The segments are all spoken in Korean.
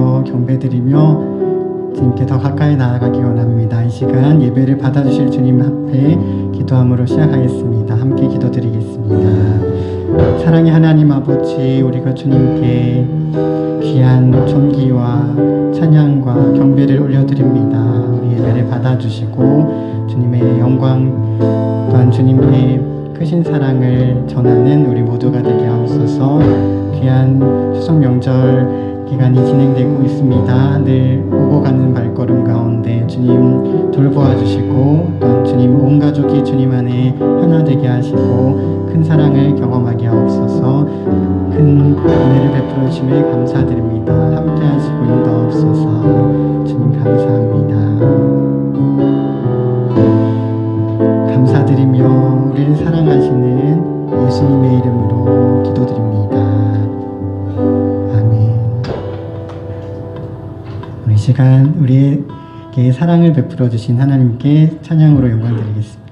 감사드리며 경배드리며 주님께 더 가까이 나아가기 원합니다. 이 시간 예배를 받아주실 주님 앞에 기도함으로 시작하겠습니다. 함께 기도드리겠습니다. 사랑의 하나님 아버지, 우리가 주님께 귀한 존귀와 찬양과 경배를 올려드립니다. 우리 예배를 받아주시고 주님의 영광 또한 주님의 크신 사랑을 전하는 우리 모두가 되게 하옵소서. 귀한 추석 명절 기간이 진행되고 있습니다. 늘 오고 가는 발걸음 가운데 주님 돌보아 주시고 또 주님 온 가족이 주님 안에 하나 되게 하시고 큰 사랑을 경험하게 하옵소서. 큰 은혜를 베풀어 주심에 감사드립니다. 함께 하시고 인도하옵소서. 주님 감사합니다. 감사드리며 우리를 사랑하시는 예수님의 이름으로 기도드립니다. 아멘. 이 시간 우리에게 사랑을 베풀어 주신 하나님께 찬양으로 영광 드리겠습니다.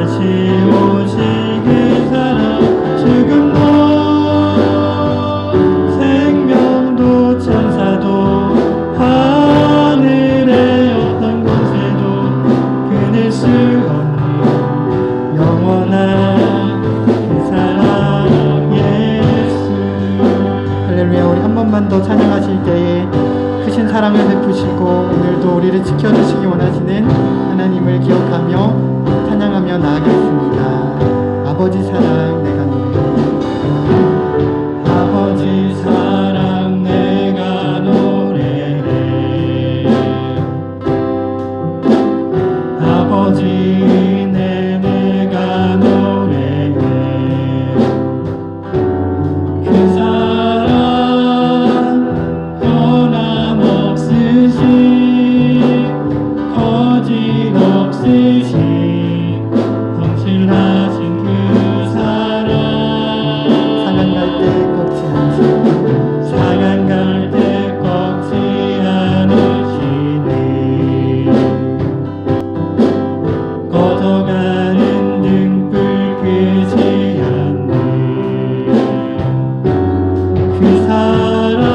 다시 오실 그 사랑 죽음도 생명도 천사도 하늘의 어떤 곳에도 끊을 수 없는 영원한 그 사랑 예수. 할렐루야. 우리 한 번만 더 찬양하실 때에 크신 사랑을 베푸시고 오늘도 우리를 지켜주시기 원하시는 하나님을 기억하며 찬양하며 나아가겠습니다. 아버지 사랑 내가 노래해. 아버지 사랑 내가 노래해. 아버지 내가 노래해. 그 사랑 변함없으신 거짓없으신 성실하신 그 사랑 상한 갈 때 꺾지 않으시네. 상한 갈 때 꺾지 않으시네. 꺼져가는 등불 끄지 않네. 그 사랑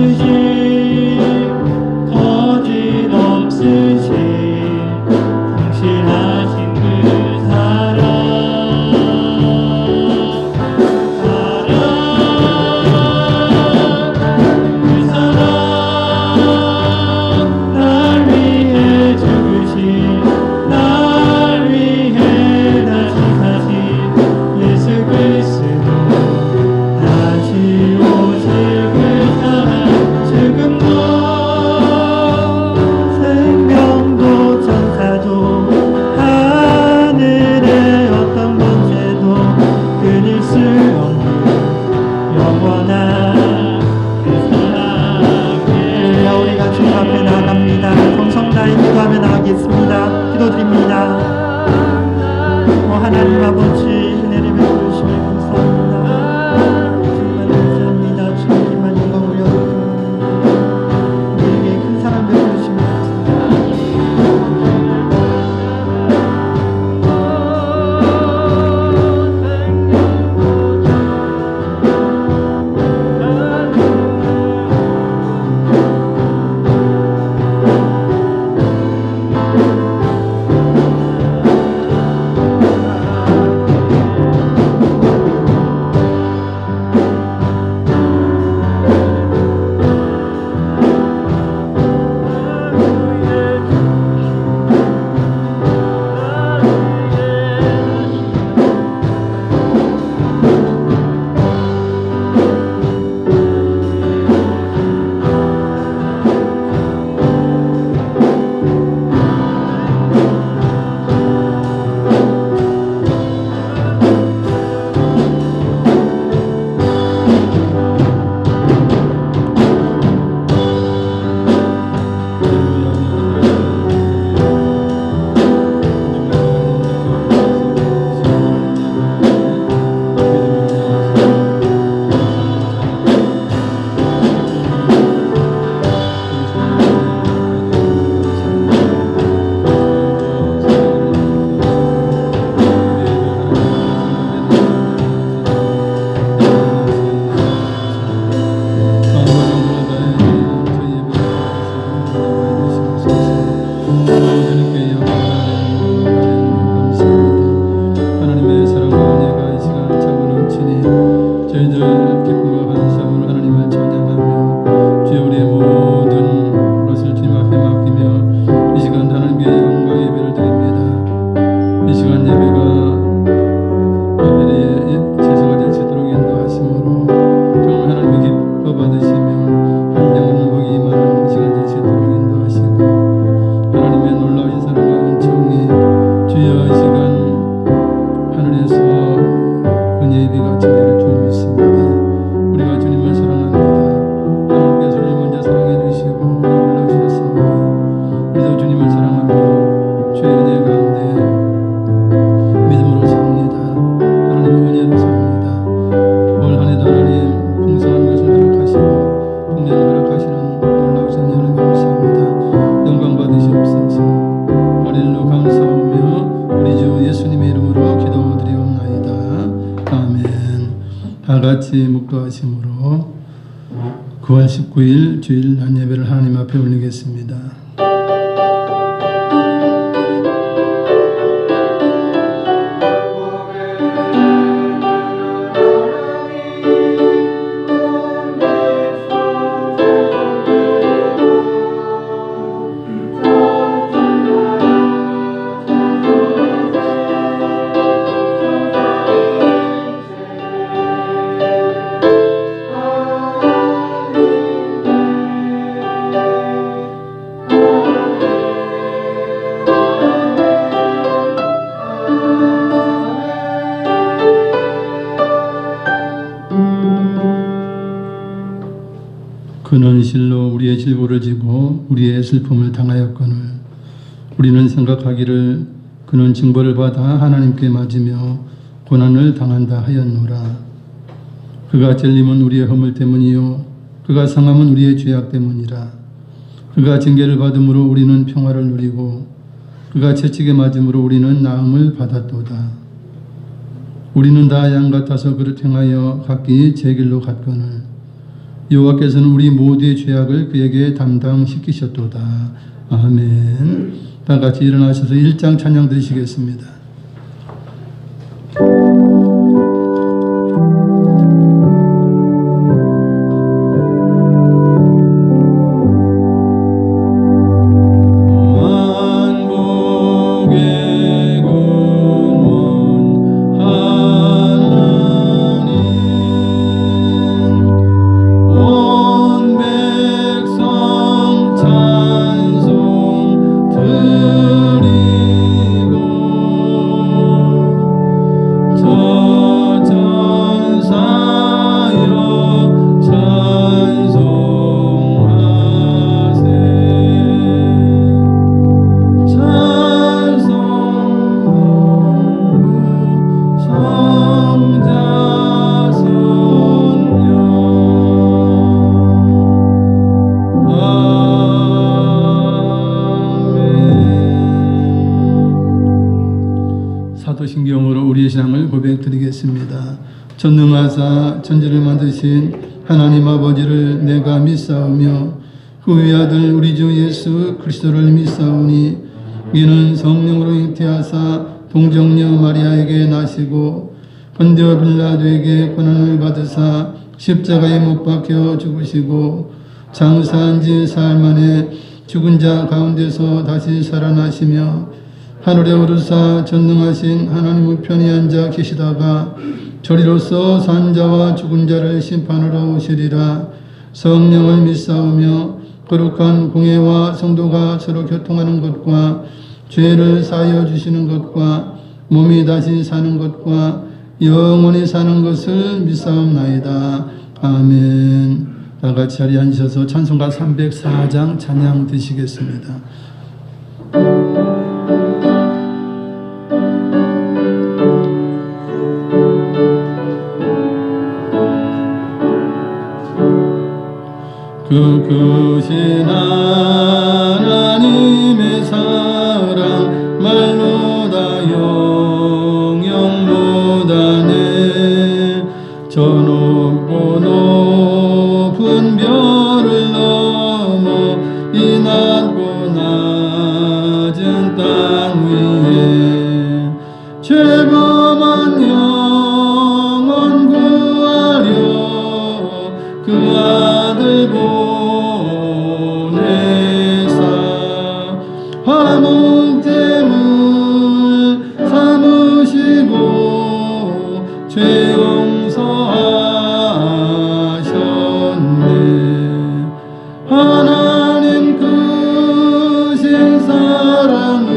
변함없으신 거짓없으신 성실하신 그 사랑 그 사랑 날 위해 죽으신 날 위해 다시 사신 예수 그리스도 다시 오실 그 사랑 죽음도 생명도 천사도 하늘의 어떤 곳에도 끊을 수 없는 영원한 그 사랑에 우리가 주님 앞에 나아갑니다. 정성 다해 기도하며 나가겠습니다. 기도드립니다. 하나님 아버지 은혜를 베푸시며 감사합니다. 주님만 감사합니다. 주님만 영광 올려드리고 우리에게 큰 사랑 베푸시며 감사합니다. 같이 묵도하심으로 9월 19일 주일 난 예배를 하나님 앞에 올리겠습니다. 그는 실로 우리의 질고를 지고 우리의 슬픔을 당하였거늘 우리는 생각하기를 그는 징벌을 받아 하나님께 맞으며 고난을 당한다 하였노라. 그가 찔림은 우리의 허물 때문이요 그가 상함은 우리의 죄악 때문이라. 그가 징계를 받음으로 우리는 평화를 누리고 그가 채찍에 맞음으로 우리는 나음을 받았도다. 우리는 다 양 같아서 그를 행하여 각기 제 길로 갔거늘 여호와께서는 우리 모두의 죄악을 그에게 담당시키셨도다. 아멘. 다 같이 일어나셔서 1장 찬양 드리시겠습니다. 사도신경으로 우리의 신앙을 고백드리겠습니다. 전능하사 천지를 만드신 하나님 아버지를 내가 믿사오며 그 외아들 우리 주 예수 그리스도를 믿사오니 이는 성령으로 잉태하사 동정녀 마리아에게 나시고 본디오 빌라도에게 고난을 받으사 십자가에 못 박혀 죽으시고 장사한 지 사흘 만에 죽은 자 가운데서 다시 살아나시며 하늘에 오르사 전능하신 하나님 우편에 앉아 계시다가 저리로서 산 자와 죽은 자를 심판하러 오시리라. 성령을 믿사오며 거룩한 공회와 성도가 서로 교통하는 것과 죄를 사하여 주시는 것과 몸이 다시 사는 것과 영원히 사는 것을 믿사옵나이다. 아멘. 다 같이 자리에 앉으셔서 찬송가 304장 찬양 드시겠습니다. 그 크신 하나님의 사랑 말로다 영영 못하네. 저 높고 높은 별을 넘어 이 낮고 낮은 땅 위에 죄범한 영혼 구하려 그 아들 보내사 화목제물 삼으시고 죄 용서하셨네. 하나님 크신 사랑은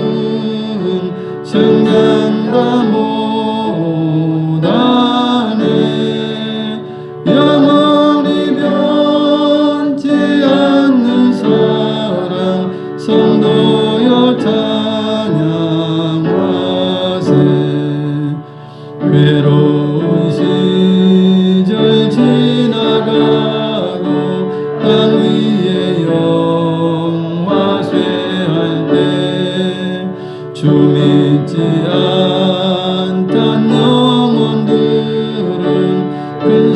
증량다 못하네. 영원히 변치 않는 사랑 성도여 찬양하세. 괴로운 시절 지나가고 땅 위에 영화 쇠할 때 주 믿지 않던 영혼들은 큰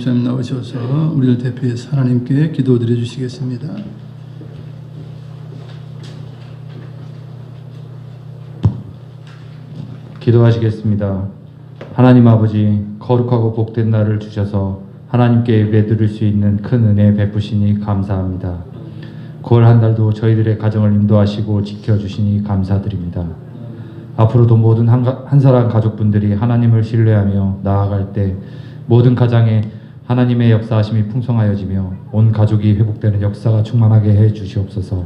목사님 나오셔서 우리를 대표해서 하나님께 기도드려 주시겠습니다. 기도하시겠습니다. 하나님 아버지, 거룩하고 복된 날을 주셔서 하나님께 예배드릴 수 있는 큰 은혜 베푸시니 감사합니다. 9월 한 달도 저희들의 가정을 인도하시고 지켜주시니 감사드립니다. 앞으로도 모든 한 사람 가족분들이 하나님을 신뢰하며 나아갈 때 모든 가정에 하나님의 역사하심이 풍성하여지며 온 가족이 회복되는 역사가 충만하게 해 주시옵소서.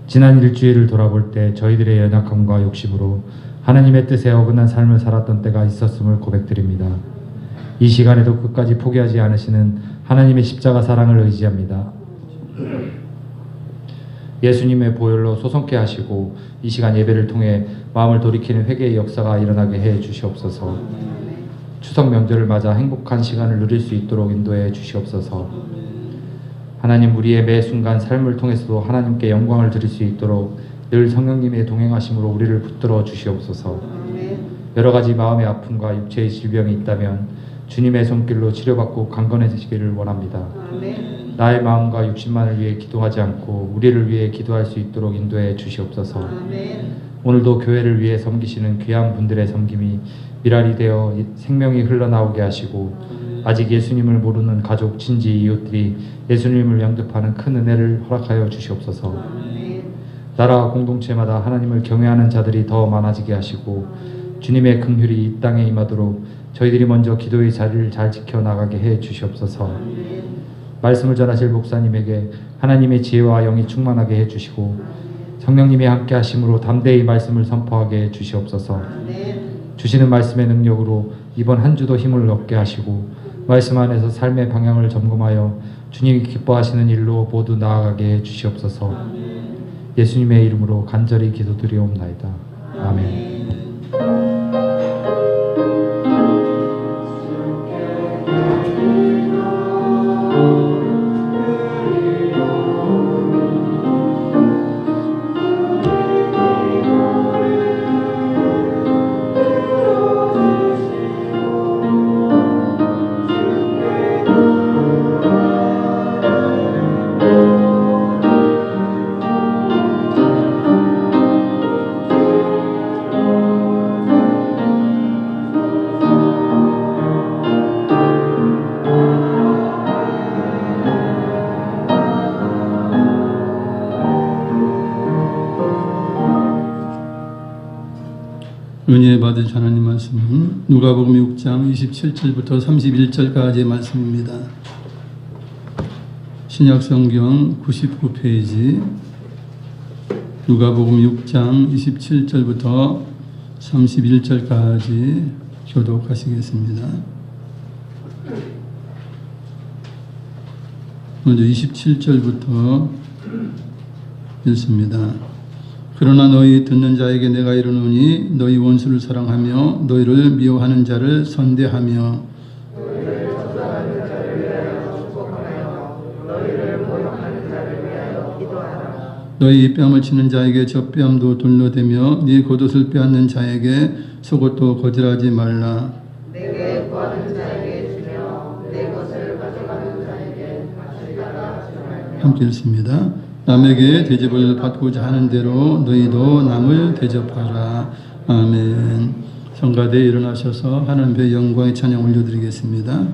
지난 일주일을 돌아볼 때 저희들의 연약함과 욕심으로 하나님의 뜻에 어긋난 삶을 살았던 때가 있었음을 고백드립니다. 이 시간에도 끝까지 포기하지 않으시는 하나님의 십자가 사랑을 의지합니다. 예수님의 보혈로 소성케 하시고 이 시간 예배를 통해 마음을 돌이키는 회개의 역사가 일어나게 해 주시옵소서. 추석 명절을 맞아 행복한 시간을 누릴 수 있도록 인도해 주시옵소서. 하나님, 우리의 매 순간 삶을 통해서도 하나님께 영광을 드릴 수 있도록 늘 성령님의 동행하심으로 우리를 붙들어 주시옵소서. 여러 가지 마음의 아픔과 육체의 질병이 있다면 주님의 손길로 치료받고 강건해지시기를 원합니다. 나의 마음과 육신만을 위해 기도하지 않고 우리를 위해 기도할 수 있도록 인도해 주시옵소서. 오늘도 교회를 위해 섬기시는 귀한 분들의 섬김이 미랄이 되어 생명이 흘러나오게 하시고 아직 예수님을 모르는 가족, 친지, 이웃들이 예수님을 영접하는 큰 은혜를 허락하여 주시옵소서. 나라와 공동체마다 하나님을 경외하는 자들이 더 많아지게 하시고 주님의 긍휼이 이 땅에 임하도록 저희들이 먼저 기도의 자리를 잘 지켜나가게 해 주시옵소서. 말씀을 전하실 목사님에게 하나님의 지혜와 영이 충만하게 해 주시고 성령님이 함께 하심으로 담대히 말씀을 선포하게 해 주시옵소서. 주시는 말씀의 능력으로 이번 한 주도 힘을 얻게 하시고 말씀 안에서 삶의 방향을 점검하여 주님이 기뻐하시는 일로 모두 나아가게 해 주시옵소서. 예수님의 이름으로 간절히 기도드리옵나이다. 아멘. 은혜 받으신 하나님 말씀은 누가복음 6장 27절부터 31절까지의 말씀입니다. 신약성경 99페이지 누가복음 6장 27절부터 31절까지 교독하시겠습니다. 먼저 27절부터 읽습니다. 그러나 너희 듣는 자에게 내가 이르노니 너희 원수를 사랑하며 너희를 미워하는 자를 선대하며 너희 뺨을 치는 자에게 젖뺨도 돌려대며 네 겉옷을 빼앗는 자에게 속옷도 거절하지 말라. 내게 구하는 자에게 주며 내 것을 가져가는 자에게 받으리라 하지 말며. 함께 읽습니다. 남에게 대접을 받고자 하는 대로 너희도 남을 대접하라. 아멘. 성가대에 일어나셔서 하나님의 영광의 찬양 올려드리겠습니다.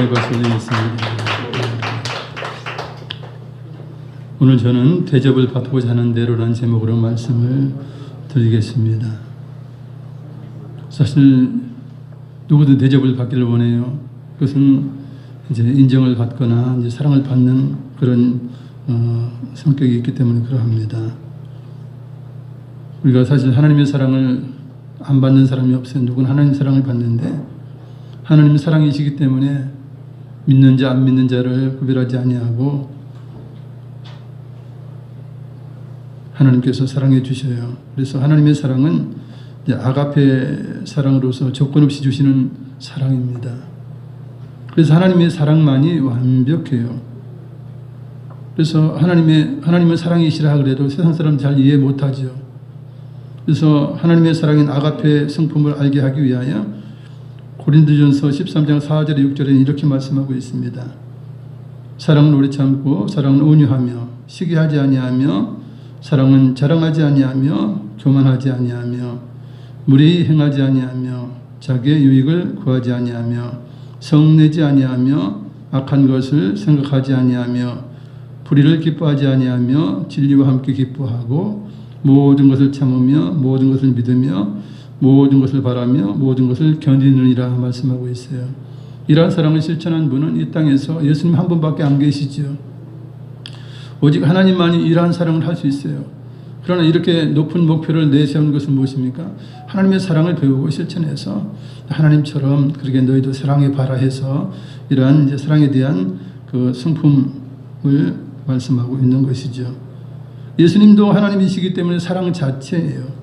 기도의 박수 올리겠습니다. 오늘 저는 대접을 받고자 하는 대로라는 제목으로 말씀을 드리겠습니다. 사실 누구든 대접을 받기를 원해요. 그것은 이제 인정을 받거나 이제 사랑을 받는 그런 성격이 있기 때문에 그러합니다. 우리가 사실 하나님의 사랑을 안 받는 사람이 없어요. 누구는 하나님 사랑을 받는데 하나님의 사랑이시기 때문에 믿는 자 안 믿는 자를 구별하지 아니하고 하나님께서 사랑해 주셔요. 그래서 하나님의 사랑은 이제 아가페 사랑으로서 조건 없이 주시는 사랑입니다. 그래서 하나님의 사랑만이 완벽해요. 그래서 하나님은 사랑이시라 그래도 세상 사람 잘 이해 못하죠. 그래서 하나님의 사랑인 아가페 성품을 알게 하기 위하여 고린도전서 13장 4절에 6절에 이렇게 말씀하고 있습니다. 사랑은 오래 참고 사랑은 온유하며 시기하지 아니하며 사랑은 자랑하지 아니하며 교만하지 아니하며 무례히 행하지 아니하며 자기의 유익을 구하지 아니하며 성내지 아니하며 악한 것을 생각하지 아니하며 불의를 기뻐하지 아니하며 진리와 함께 기뻐하고 모든 것을 참으며 모든 것을 믿으며 모든 것을 바라며 모든 것을 견디느니라 말씀하고 있어요. 이러한 사랑을 실천한 분은 이 땅에서 예수님 한 분밖에 안 계시죠. 오직 하나님만이 이러한 사랑을 할 수 있어요. 그러나 이렇게 높은 목표를 내세운 것은 무엇입니까? 하나님의 사랑을 배우고 실천해서 하나님처럼 그렇게 너희도 사랑해 봐라 해서 이러한 이제 사랑에 대한 그 성품을 말씀하고 있는 것이죠. 예수님도 하나님이시기 때문에 사랑 자체예요.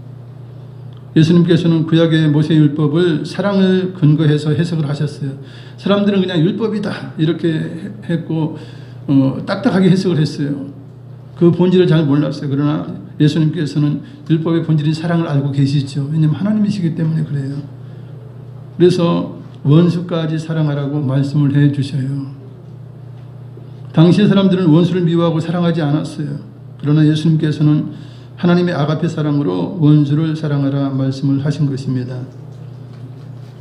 예수님께서는 구약의 모세율법을 사랑을 근거해서 해석을 하셨어요. 사람들은 그냥 율법이다 이렇게 했고 딱딱하게 해석을 했어요. 그 본질을 잘 몰랐어요. 그러나 예수님께서는 율법의 본질인 사랑을 알고 계시죠. 왜냐하면 하나님이시기 때문에 그래요. 그래서 원수까지 사랑하라고 말씀을 해 주셔요. 당시의 사람들은 원수를 미워하고 사랑하지 않았어요. 그러나 예수님께서는 하나님의 아가페 사랑으로 원수를 사랑하라 말씀을 하신 것입니다.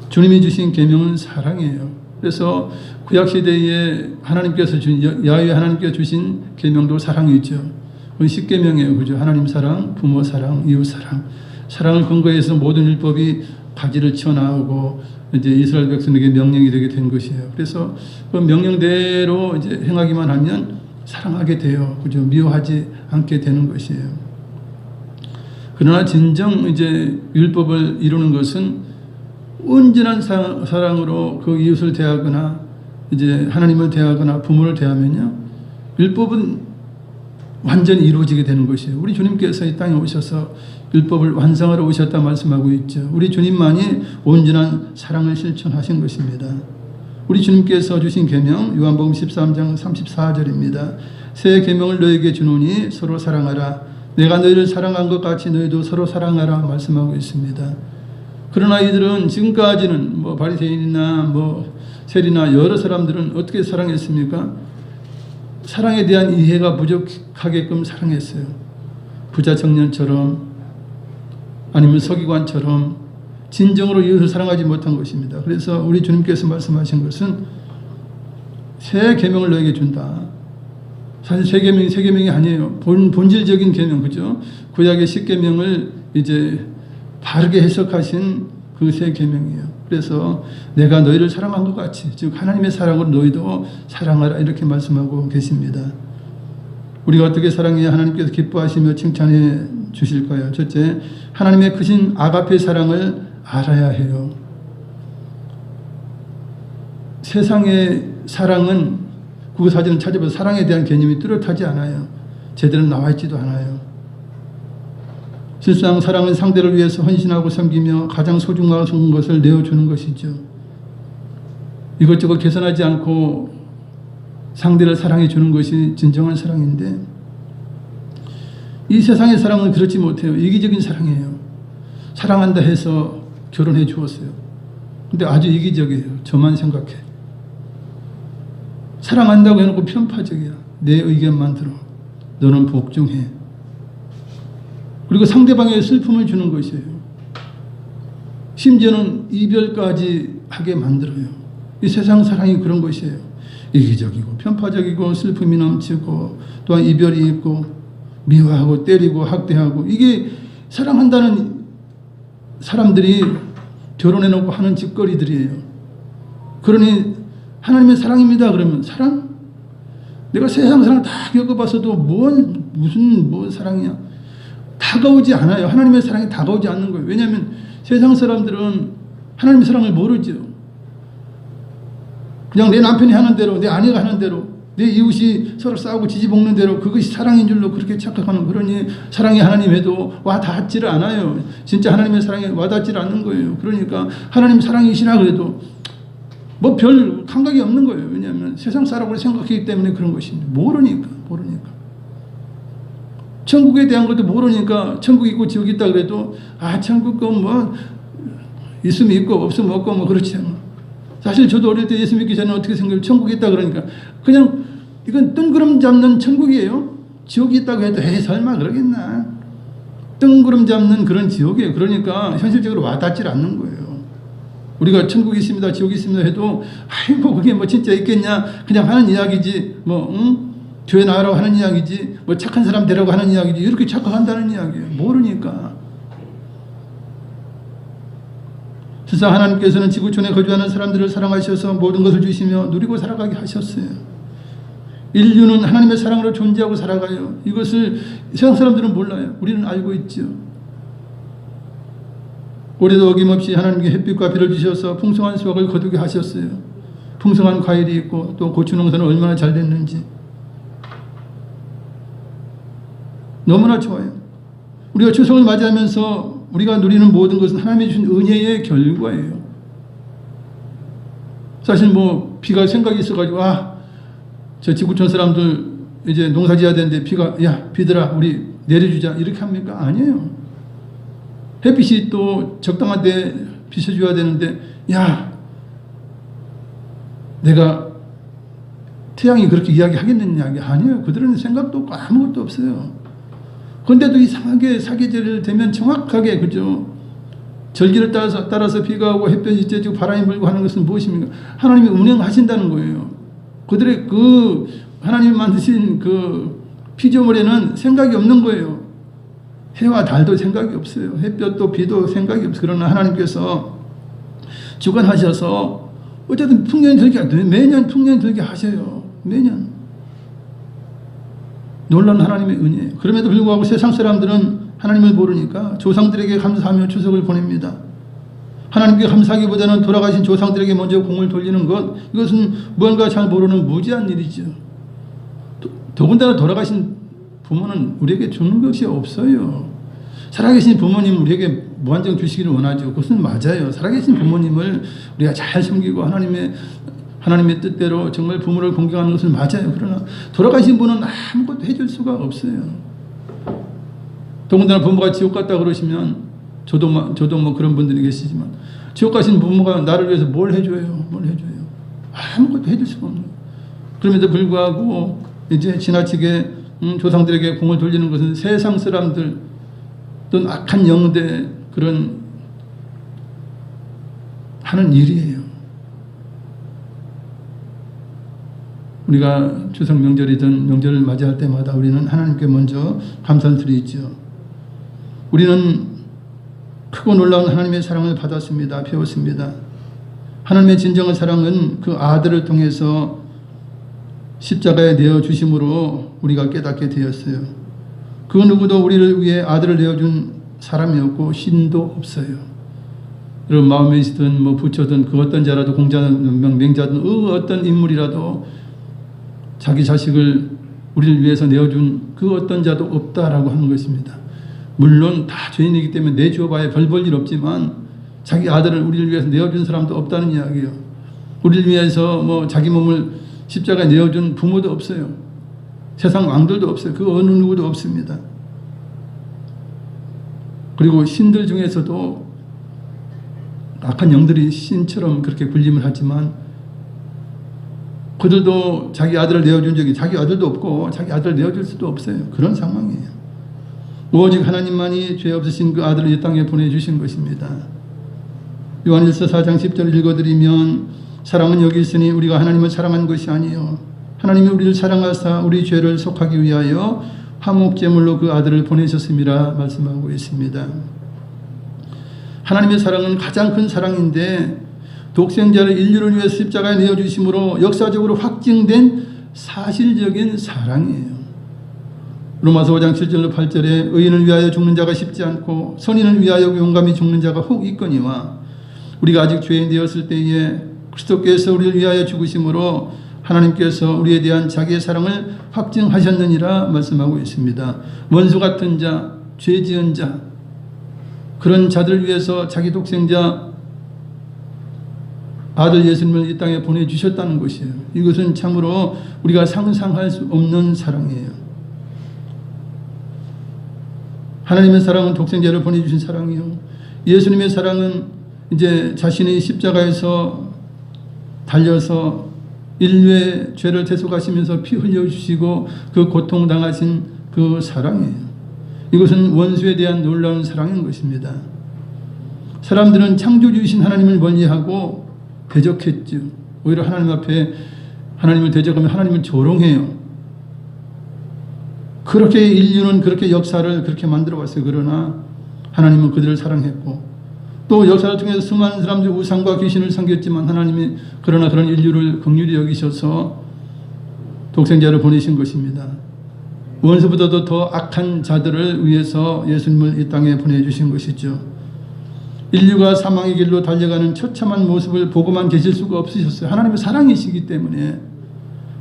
주님이 주신 계명은 사랑이에요. 그래서 구약시대에 하나님께서 야훼 하나님께서 주신 계명도 사랑이죠. 그 10계명이에요. 그죠? 하나님 사랑, 부모 사랑, 이웃 사랑. 사랑을 근거해서 모든 율법이 가지를 치어나오고 이제 이스라엘 백성에게 명령이 되게 된 것이에요. 그래서 그 명령대로 이제 행하기만 하면 사랑하게 돼요. 그죠? 미워하지 않게 되는 것이에요. 그러나 진정 이제 율법을 이루는 것은 온전한 사랑으로 그 이웃을 대하거나 이제 하나님을 대하거나 부모를 대하면요, 율법은 완전히 이루어지게 되는 것이에요. 우리 주님께서 이 땅에 오셔서 율법을 완성하러 오셨다 말씀하고 있죠. 우리 주님만이 온전한 사랑을 실천하신 것입니다. 우리 주님께서 주신 계명 요한복음 13장 34절입니다. 새 계명을 너에게 주노니 서로 사랑하라. 내가 너희를 사랑한 것 같이 너희도 서로 사랑하라 말씀하고 있습니다. 그러나 이들은 지금까지는 뭐 바리새인이나 뭐 세리나 여러 사람들은 어떻게 사랑했습니까? 사랑에 대한 이해가 부족하게끔 사랑했어요. 부자 청년처럼 아니면 서기관처럼 진정으로 이웃을 사랑하지 못한 것입니다. 그래서 우리 주님께서 말씀하신 것은 새 계명을 너에게 준다. 사실 새 계명이 아니에요. 본질적인 계명, 그죠? 구약의 10계명을 이제 바르게 해석하신 그 새 계명이에요. 그래서 내가 너희를 사랑한 것 같이, 즉 하나님의 사랑으로 너희도 사랑하라 이렇게 말씀하고 계십니다. 우리가 어떻게 사랑해야 하나님께서 기뻐하시며 칭찬해 주실까요? 첫째, 하나님의 크신 아가페 사랑을 알아야 해요. 세상의 사랑은 국어사전을 찾아봐도 사랑에 대한 개념이 뚜렷하지 않아요. 제대로 나와 있지도 않아요. 실상 사랑은 상대를 위해서 헌신하고 섬기며 가장 소중한 것을 내어주는 것이죠. 이것저것 계산하지 않고 상대를 사랑해 주는 것이 진정한 사랑인데 이 세상의 사랑은 그렇지 못해요. 이기적인 사랑이에요. 사랑한다 해서 결혼해 주었어요. 근데 아주 이기적이에요. 저만 생각해. 사랑한다고 해놓고 편파적이야. 내 의견만 들어. 너는 복종해. 그리고 상대방의 슬픔을 주는 것이에요. 심지어는 이별까지 하게 만들어요. 이 세상 사랑이 그런 것이에요. 이기적이고 편파적이고 슬픔이 넘치고 또한 이별이 있고 미워하고 때리고 학대하고 이게 사랑한다는 사람들이 결혼해놓고 하는 짓거리들이에요. 그러니 하나님의 사랑입니다. 그러면 사랑? 내가 세상 사랑 다 겪어봤어도 무슨 사랑이야? 다가오지 않아요. 하나님의 사랑이 다가오지 않는 거예요. 왜냐하면 세상 사람들은 하나님의 사랑을 모르죠. 그냥 내 남편이 하는 대로, 내 아내가 하는 대로, 내 이웃이 서로 싸우고 지지볶는 대로 그것이 사랑인 줄로 그렇게 착각하는, 그러니 사랑이 하나님에도 와닿지를 않아요. 진짜 하나님의 사랑에 와닿지를 않는 거예요. 그러니까 하나님 사랑이시라 그래도 뭐 별 감각이 없는 거예요. 왜냐하면 세상 사람으로 생각하기 때문에 그런 것입니다. 모르니까. 천국에 대한 것도 모르니까 천국 있고 지옥 있다 그래도 천국 거 뭐 있으면 있고 없으면 없고 뭐 그렇지 않아. 사실 저도 어릴 때 예수 믿기 전에 어떻게 생각해요? 천국이 있다 그러니까 그냥 이건 뜬구름 잡는 천국이에요. 지옥이 있다고 해도 설마 그러겠나. 뜬구름 잡는 그런 지옥이에요. 그러니까 현실적으로 와닿질 않는 거예요. 우리가 천국이 있습니다, 지옥이 있습니다 해도 아이고 그게 뭐 진짜 있겠냐, 그냥 하는 이야기지, 교회 나가라고 하는 이야기지, 뭐 착한 사람 되라고 하는 이야기지, 이렇게 착각한다는 이야기예요. 모르니까. 실상 하나님께서는 지구촌에 거주하는 사람들을 사랑하셔서 모든 것을 주시며 누리고 살아가게 하셨어요. 인류는 하나님의 사랑으로 존재하고 살아가요. 이것을 세상 사람들은 몰라요. 우리는 알고 있죠. 올해도 어김없이 하나님께 햇빛과 비를 주셔서 풍성한 수확을 거두게 하셨어요. 풍성한 과일이 있고 또 고추 농사는 얼마나 잘 됐는지 너무나 좋아요. 우리가 추석을 맞이하면서 우리가 누리는 모든 것은 하나님이 주신 은혜의 결과예요. 사실 뭐 비가 생각이 있어가지고 저 지구촌 사람들 이제 농사 지어야 되는데 비들아 우리 내려주자 이렇게 합니까? 아니에요. 햇빛이 또 적당한 때 비춰줘야 되는데 내가 태양이 그렇게 이야기하겠느냐? 아니에요. 그들은 생각도 없고 아무것도 없어요. 그런데도 이상하게 사계절을 되면 정확하게 그죠? 절기를 따라서 비가 오고 햇볕이 쬐지고 바람이 불고 하는 것은 무엇입니까? 하나님이 운행하신다는 거예요. 그들의 그 하나님이 만드신 그 피조물에는 생각이 없는 거예요. 해와 달도 생각이 없어요. 햇볕도 비도 생각이 없어요. 그러나 하나님께서 주관하셔서 어쨌든 풍년이 들게 매년 풍년이 들게 하셔요. 매년. 놀라운 하나님의 은혜예요. 그럼에도 불구하고 세상 사람들은 하나님을 모르니까 조상들에게 감사하며 추석을 보냅니다. 하나님께 감사하기보다는 돌아가신 조상들에게 먼저 공을 돌리는 것, 이것은 무언가 잘 모르는 무지한 일이죠. 더군다나 돌아가신 부모는 우리에게 주는 것이 없어요. 살아계신 부모님 우리에게 무한정 주시기를 원하죠. 그것은 맞아요. 살아계신 부모님을 우리가 잘 섬기고 하나님의 뜻대로 정말 부모를 공경하는 것은 맞아요. 그러나 돌아가신 분은 아무것도 해줄 수가 없어요. 더군다나 부모가 지옥 갔다 그러시면 저도 뭐 그런 분들이 계시지만 지옥 가신 부모가 나를 위해서 뭘 해줘요? 아무것도 해줄 수가 없는 거예요. 그럼에도 불구하고 이제 지나치게 조상들에게 공을 돌리는 것은 세상 사람들 또는 악한 영대 그런 하는 일이에요. 우리가 추석 명절이든 명절을 맞이할 때마다 우리는 하나님께 먼저 감사를 드리죠. 우리는 크고 놀라운 하나님의 사랑을 받았습니다. 배웠습니다. 하나님의 진정한 사랑은 그 아들을 통해서 십자가에 내어주심으로 우리가 깨닫게 되었어요. 그 누구도 우리를 위해 아들을 내어준 사람이 없고 신도 없어요. 여러분 마음에 있든 뭐 부처든 그 어떤 자라도 공자든 맹자든 어떤 인물이라도 자기 자식을 우리를 위해서 내어준 그 어떤 자도 없다라고 하는 것입니다. 물론 다 죄인이기 때문에 내주어봐야 별 볼 일 없지만 자기 아들을 우리를 위해서 내어준 사람도 없다는 이야기예요. 우리를 위해서 뭐 자기 몸을 십자가에 내어준 부모도 없어요. 세상 왕들도 없어요. 그 어느 누구도 없습니다. 그리고 신들 중에서도 악한 영들이 신처럼 그렇게 군림을 하지만 그들도 자기 아들을 내어준 적이 자기 아들도 없고 자기 아들을 내어줄 수도 없어요. 그런 상황이에요. 오직 하나님만이 죄 없으신 그 아들을 이 땅에 보내주신 것입니다. 요한일서 4장 10절을 읽어드리면 사랑은 여기 있으니 우리가 하나님을 사랑한 것이 아니요 하나님이 우리를 사랑하사 우리 죄를 속하기 위하여 화목제물로 그 아들을 보내셨음이라 말씀하고 있습니다. 하나님의 사랑은 가장 큰 사랑인데 독생자를 인류를 위해 십자가에 내어주심으로 역사적으로 확증된 사실적인 사랑이에요. 로마서 5장 7절 8절에 의인을 위하여 죽는 자가 쉽지 않고 선인을 위하여 용감히 죽는 자가 혹 있거니와 우리가 아직 죄인 되었을 때에 그리스도께서 우리를 위하여 죽으심으로 하나님께서 우리에 대한 자기의 사랑을 확증하셨느니라 말씀하고 있습니다. 원수 같은 자, 죄 지은 자, 그런 자들을 위해서 자기 독생자 아들 예수님을 이 땅에 보내주셨다는 것이에요. 이것은 참으로 우리가 상상할 수 없는 사랑이에요. 하나님의 사랑은 독생자를 보내주신 사랑이요. 예수님의 사랑은 이제 자신이 십자가에서 달려서 인류의 죄를 대속하시면서 피 흘려주시고 그 고통당하신 그 사랑이에요. 이것은 원수에 대한 놀라운 사랑인 것입니다. 사람들은 창조주이신 하나님을 멀리하고 대적했죠. 오히려 하나님 앞에 하나님을 대적하면 하나님을 조롱해요. 그렇게 인류는 그렇게 역사를 그렇게 만들어 왔어요. 그러나 하나님은 그들을 사랑했고 또 역사를 통해서 수많은 사람들이 우상과 귀신을 섬겼지만 하나님이 그러나 그런 인류를 긍휼히 여기셔서 독생자를 보내신 것입니다. 원수보다도 더 악한 자들을 위해서 예수님을 이 땅에 보내주신 것이죠. 인류가 사망의 길로 달려가는 처참한 모습을 보고만 계실 수가 없으셨어요. 하나님의 사랑이시기 때문에.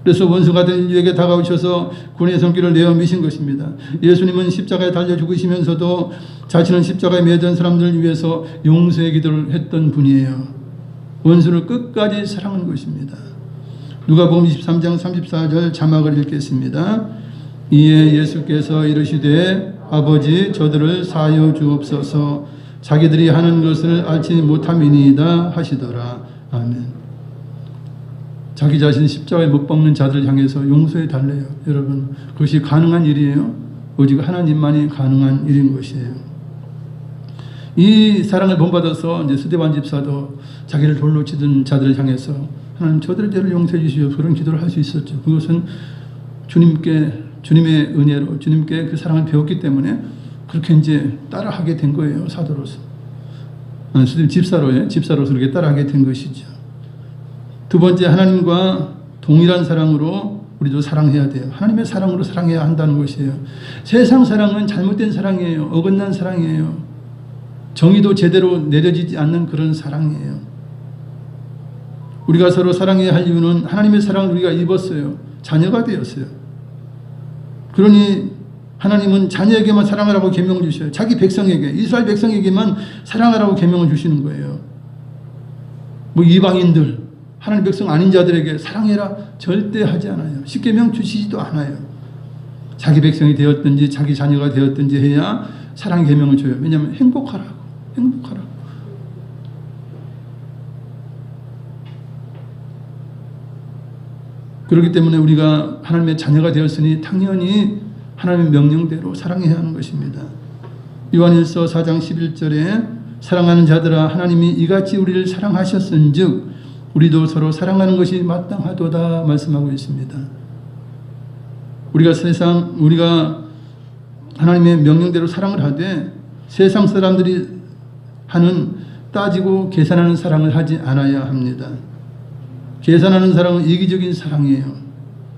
그래서 원수가 된 인류에게 다가오셔서 구원의 손길을 내어 미신 것입니다. 예수님은 십자가에 달려 죽으시면서도 자신은 십자가에 매던 사람들을 위해서 용서의 기도를 했던 분이에요. 원수를 끝까지 사랑한 것입니다. 누가복음 23장 34절 자막을 읽겠습니다. 이에 예수께서 이르시되 아버지 저들을 사하여 주옵소서 자기들이 하는 것을 알지 못함이니이다 하시더라. 아멘. 자기 자신 십자가에 못 박는 자들을 향해서 용서해 달래요. 여러분 그것이 가능한 일이에요. 오직 하나님만이 가능한 일인 것이에요. 이 사랑을 본받아서 이제 스데반 집사도 자기를 돌로 치던 자들을 향해서 하나님 저들의 죄를 용서해 주시오 그런 기도를 할 수 있었죠. 그것은 주님의 은혜로 주님께 그 사랑을 배웠기 때문에 그렇게 이제 따라하게 된 거예요. 사도로서 집사로서 그렇게 따라하게 된 것이죠. 두 번째 하나님과 동일한 사랑으로 우리도 사랑해야 돼요. 하나님의 사랑으로 사랑해야 한다는 것이에요. 세상 사랑은 잘못된 사랑이에요. 어긋난 사랑이에요. 정의도 제대로 내려지지 않는 그런 사랑이에요. 우리가 서로 사랑해야 할 이유는 하나님의 사랑을 우리가 입었어요. 자녀가 되었어요. 그러니 하나님은 자녀에게만 사랑하라고 계명을 주셔요. 자기 백성에게, 이스라엘 백성에게만 사랑하라고 계명을 주시는 거예요. 뭐 이방인들, 하나님 백성 아닌 자들에게 사랑해라 절대 하지 않아요. 십계명 주시지도 않아요. 자기 백성이 되었든지 자기 자녀가 되었든지 해야 사랑 계명을 줘요. 왜냐하면 행복하라고. 그렇기 때문에 우리가 하나님의 자녀가 되었으니 당연히 하나님의 명령대로 사랑해야 하는 것입니다. 요한일서 4장 11절에 사랑하는 자들아 하나님이 이같이 우리를 사랑하셨은즉 우리도 서로 사랑하는 것이 마땅하도다 말씀하고 있습니다. 우리가 하나님의 명령대로 사랑을 하되 세상 사람들이 하는 따지고 계산하는 사랑을 하지 않아야 합니다. 계산하는 사랑은 이기적인 사랑이에요.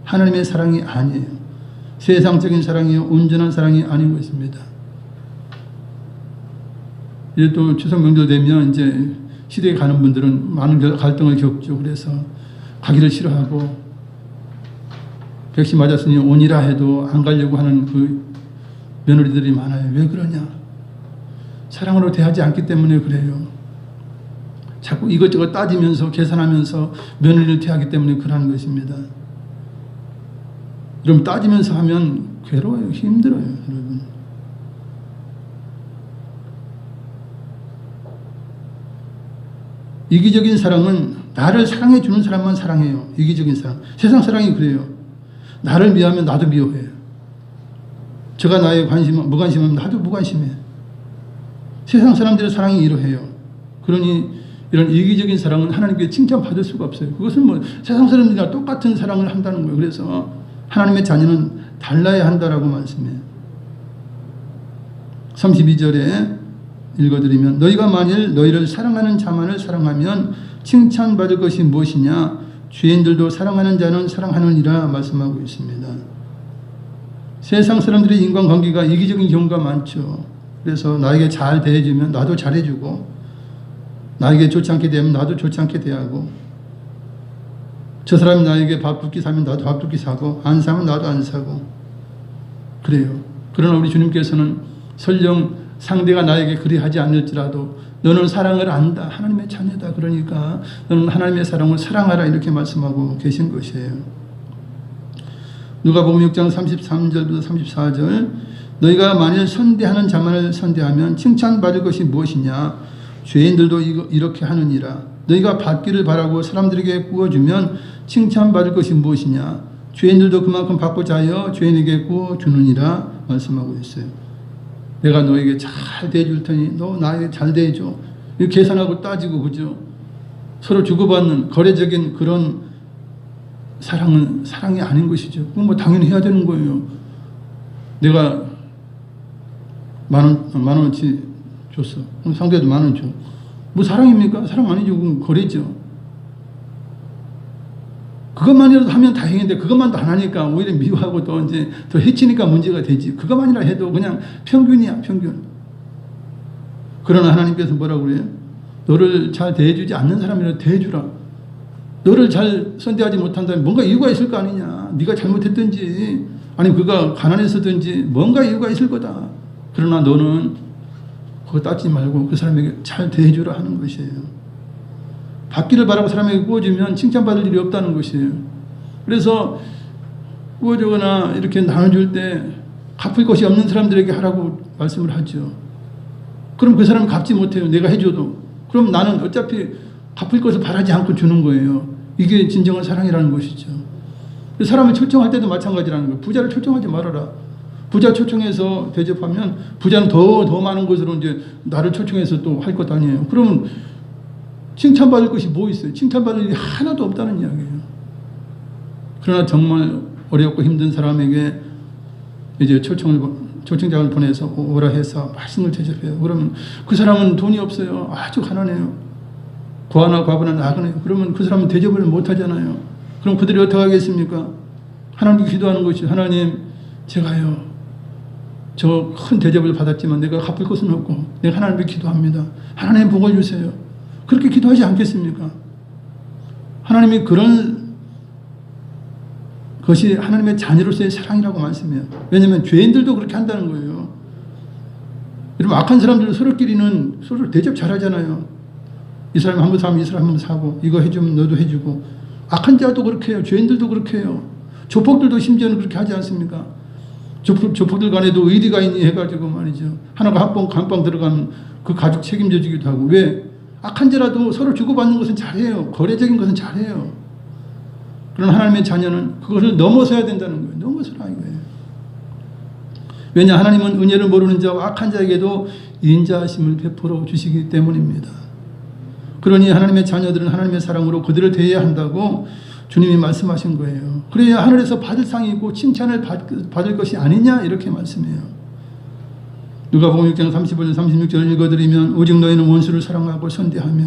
하나님의 사랑이 아니에요. 세상적인 사랑이요 온전한 사랑이 아닌 것입니다. 이제 또 추석 명절 되면 이제 시댁에 가는 분들은 많은 갈등을 겪죠. 그래서 가기를 싫어하고 백신 맞았으니 오니라 해도 안 가려고 하는 그 며느리들이 많아요. 왜 그러냐? 사랑으로 대하지 않기 때문에 그래요. 자꾸 이것저것 따지면서 계산하면서 며느리를 대하기 때문에 그러는 것입니다. 여러분 따지면서 하면 괴로워요. 힘들어요. 여러분. 이기적인 사랑은 나를 사랑해 주는 사람만 사랑해요. 이기적인 사랑. 세상 사랑이 그래요. 나를 미워하면 나도 미워해요. 저가 나의 무관심하면 나도 무관심해. 세상 사람들의 사랑이 이러해요. 그러니 이런 이기적인 사랑은 하나님께 칭찬받을 수가 없어요. 그것은 뭐 세상 사람들이랑 똑같은 사랑을 한다는 거예요. 그래서 하나님의 자녀는 달라야 한다라고 말씀해요. 32절에 읽어드리면 너희가 만일 너희를 사랑하는 자만을 사랑하면 칭찬받을 것이 무엇이냐? 죄인들도 사랑하는 자는 사랑하느니라 말씀하고 있습니다. 세상 사람들의 인간관계가 이기적인 경우가 많죠. 그래서 나에게 잘 대해주면 나도 잘해주고, 나에게 좋지 않게 되면 나도 좋지 않게 대하고, 저 사람이 나에게 밥 두 끼 사면 나도 밥 두 끼 사고, 안 사면 나도 안 사고 그래요. 그러나 우리 주님께서는 설령 상대가 나에게 그리 하지 않을지라도 너는 사랑을 안다. 하나님의 자녀다. 그러니까 너는 하나님의 사랑을 사랑하라. 이렇게 말씀하고 계신 것이에요. 누가복음 6장 33절부터 34절 너희가 만일 선대하는 자만을 선대하면 칭찬받을 것이 무엇이냐? 죄인들도 이렇게 하느니라. 너희가 받기를 바라고 사람들에게 구워주면 칭찬받을 것이 무엇이냐? 죄인들도 그만큼 받고자 하여 죄인에게 구워주느니라 말씀하고 있어요. 내가 너에게 잘 대해줄 테니 너 나에게 잘 대해줘. 이렇게 계산하고 따지고, 그죠? 서로 주고받는 거래적인 그런 사랑은 사랑이 아닌 것이죠. 그건 뭐 당연히 해야 되는 거예요. 내가 만 원어치 줬어. 그럼 상대도 10,000원 줘. 뭐 사랑입니까? 사랑 아니죠. 그건 거래죠. 그것만이라도 하면 다행인데 그것만도 안 하니까 오히려 미워하고 또 이제 더 해치니까 문제가 되지. 그것만이라 해도 그냥 평균이야, 평균. 그러나 하나님께서 뭐라고 그래요? 너를 잘 대해주지 않는 사람이라도 대해주라. 너를 잘 선대하지 못한다면 뭔가 이유가 있을 거 아니냐. 네가 잘못했든지 아니면 그가 가난했었든지 뭔가 이유가 있을 거다. 그러나 너는 그거 따지지 말고 그 사람에게 잘 대해주라 하는 것이에요. 받기를 바라고 사람에게 구워주면 칭찬받을 일이 없다는 것이에요. 그래서 구워주거나 이렇게 나눠줄 때 갚을 것이 없는 사람들에게 하라고 말씀을 하죠. 그럼 그 사람은 갚지 못해요. 내가 해줘도. 그럼 나는 어차피 갚을 것을 바라지 않고 주는 거예요. 이게 진정한 사랑이라는 것이죠. 사람을 초청할 때도 마찬가지라는 거예요. 부자를 초청하지 말아라. 부자 초청해서 대접하면 부자는 더 많은 것으로 이제 나를 초청해서 또 할 것 아니에요. 그러면 칭찬받을 것이 뭐 있어요? 칭찬받을 일이 하나도 없다는 이야기예요. 그러나 정말 어렵고 힘든 사람에게 이제 초청장을 보내서 오라 해서 말씀을 대접해요. 그러면 그 사람은 돈이 없어요. 아주 가난해요. 고아나 과부나 나그네요. 그러면 그 사람은 대접을 못 하잖아요. 그럼 그들이 어떻게 하겠습니까? 하나님께 기도하는 것이 하나님, 제가요 저 큰 대접을 받았지만 내가 갚을 것은 없고 내가 하나님께 기도합니다. 하나님 복을 주세요. 그렇게 기도하지 않겠습니까? 하나님이 그런 것이 하나님의 자녀로서의 사랑이라고 말씀해요. 왜냐하면 죄인들도 그렇게 한다는 거예요. 여러분, 악한 사람들 서로끼리는 서로 대접 잘하잖아요. 이 사람이 한번 사면 이 사람 한번 사고, 이거 해주면 너도 해주고. 악한 자도 그렇게 해요. 죄인들도 그렇게 해요. 조폭들도 심지어는 그렇게 하지 않습니까? 조폭들 간에도 의리가 있니 해가지고 말이죠. 하나가 한방 들어가면 그 가족 책임져 주기도 하고. 왜? 악한 자라도 서로 주고받는 것은 잘해요. 거래적인 것은 잘해요. 그러나 하나님의 자녀는 그것을 넘어서야 된다는 거예요. 넘어서라 이거예요. 왜냐? 하나님은 은혜를 모르는 자와 악한 자에게도 인자하심을 베풀어 주시기 때문입니다. 그러니 하나님의 자녀들은 하나님의 사랑으로 그들을 대해야 한다고 주님이 말씀하신 거예요. 그래야 하늘에서 받을 상이 있고 칭찬을 받을 것이 아니냐 이렇게 말씀해요. 누가복음 6장 35절 36절을 읽어드리면 오직 너희는 원수를 사랑하고 선대하며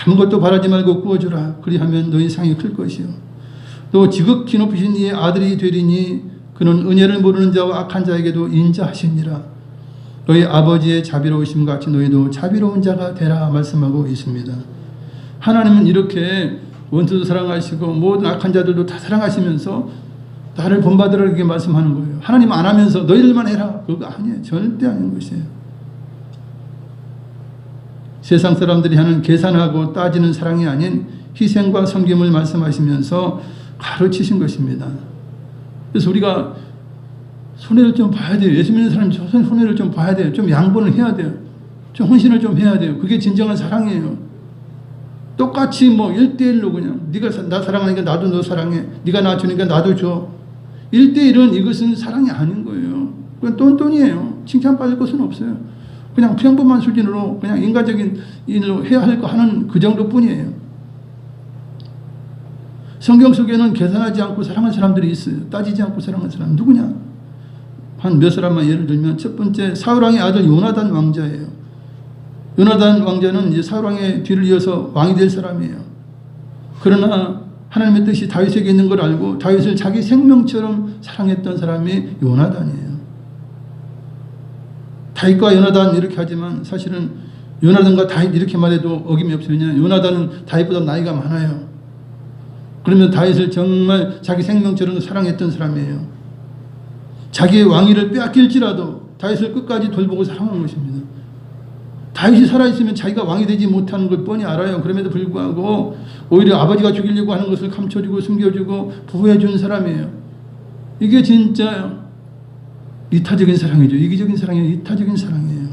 아무것도 바라지 말고 구워주라. 그리하면 너희 상이 클 것이요. 또 지극히 높으신 이의 아들이 되리니 그는 은혜를 모르는 자와 악한 자에게도 인자하시니라. 너희 아버지의 자비로우심 같이 너희도 자비로운 자가 되라 말씀하고 있습니다. 하나님은 이렇게 원수도 사랑하시고 모든 악한 자들도 다 사랑하시면서 나를 본받으라 이렇게 말씀하는 거예요. 하나님 안 하면서 너희들만 해라. 그거 아니에요. 절대 아닌 것이에요. 세상 사람들이 하는 계산하고 따지는 사랑이 아닌 희생과 섬김을 말씀하시면서 가르치신 것입니다. 그래서 우리가 손해를 좀 봐야 돼요. 예수 믿는 사람이 손해를 좀 봐야 돼요. 좀 양보를 해야 돼요. 좀 헌신을 좀 해야 돼요. 그게 진정한 사랑이에요. 똑같이 뭐 1대1로 그냥 네가 나 사랑하니까 나도 너 사랑해. 네가 나 주니까 나도 줘. 1대1은 이것은 사랑이 아닌 거예요. 그건 똔똔이에요. 칭찬받을 것은 없어요. 그냥 평범한 수준으로 그냥 인간적인 일로 해야 할 거 하는 그 정도뿐이에요. 성경 속에는 계산하지 않고 사랑하는 사람들이 있어요. 따지지 않고 사랑하는 사람 누구냐? 한 몇 사람만 예를 들면 첫 번째 사울왕의 아들 요나단 왕자예요. 요나단 왕자는 이제 사울왕의 뒤를 이어서 왕이 될 사람이에요. 그러나 하나님의 뜻이 다윗에게 있는 걸 알고 다윗을 자기 생명처럼 사랑했던 사람이 요나단이에요. 다윗과 요나단 이렇게 하지만 사실은 요나단과 다윗 이렇게 말해도 어김이 없어요. 왜냐하면 요나단은 다윗보다 나이가 많아요. 그러면 다윗을 정말 자기 생명처럼 사랑했던 사람이에요. 자기의 왕위를 빼앗길지라도 다윗을 끝까지 돌보고 사랑한 것입니다. 다윗이 살아있으면 자기가 왕이 되지 못하는 걸 뻔히 알아요. 그럼에도 불구하고 오히려 아버지가 죽이려고 하는 것을 감춰주고 숨겨주고 보호해준 사람이에요. 이게 진짜 이타적인 사랑이죠. 이기적인 사랑이 아니라 이타적인 사랑이에요.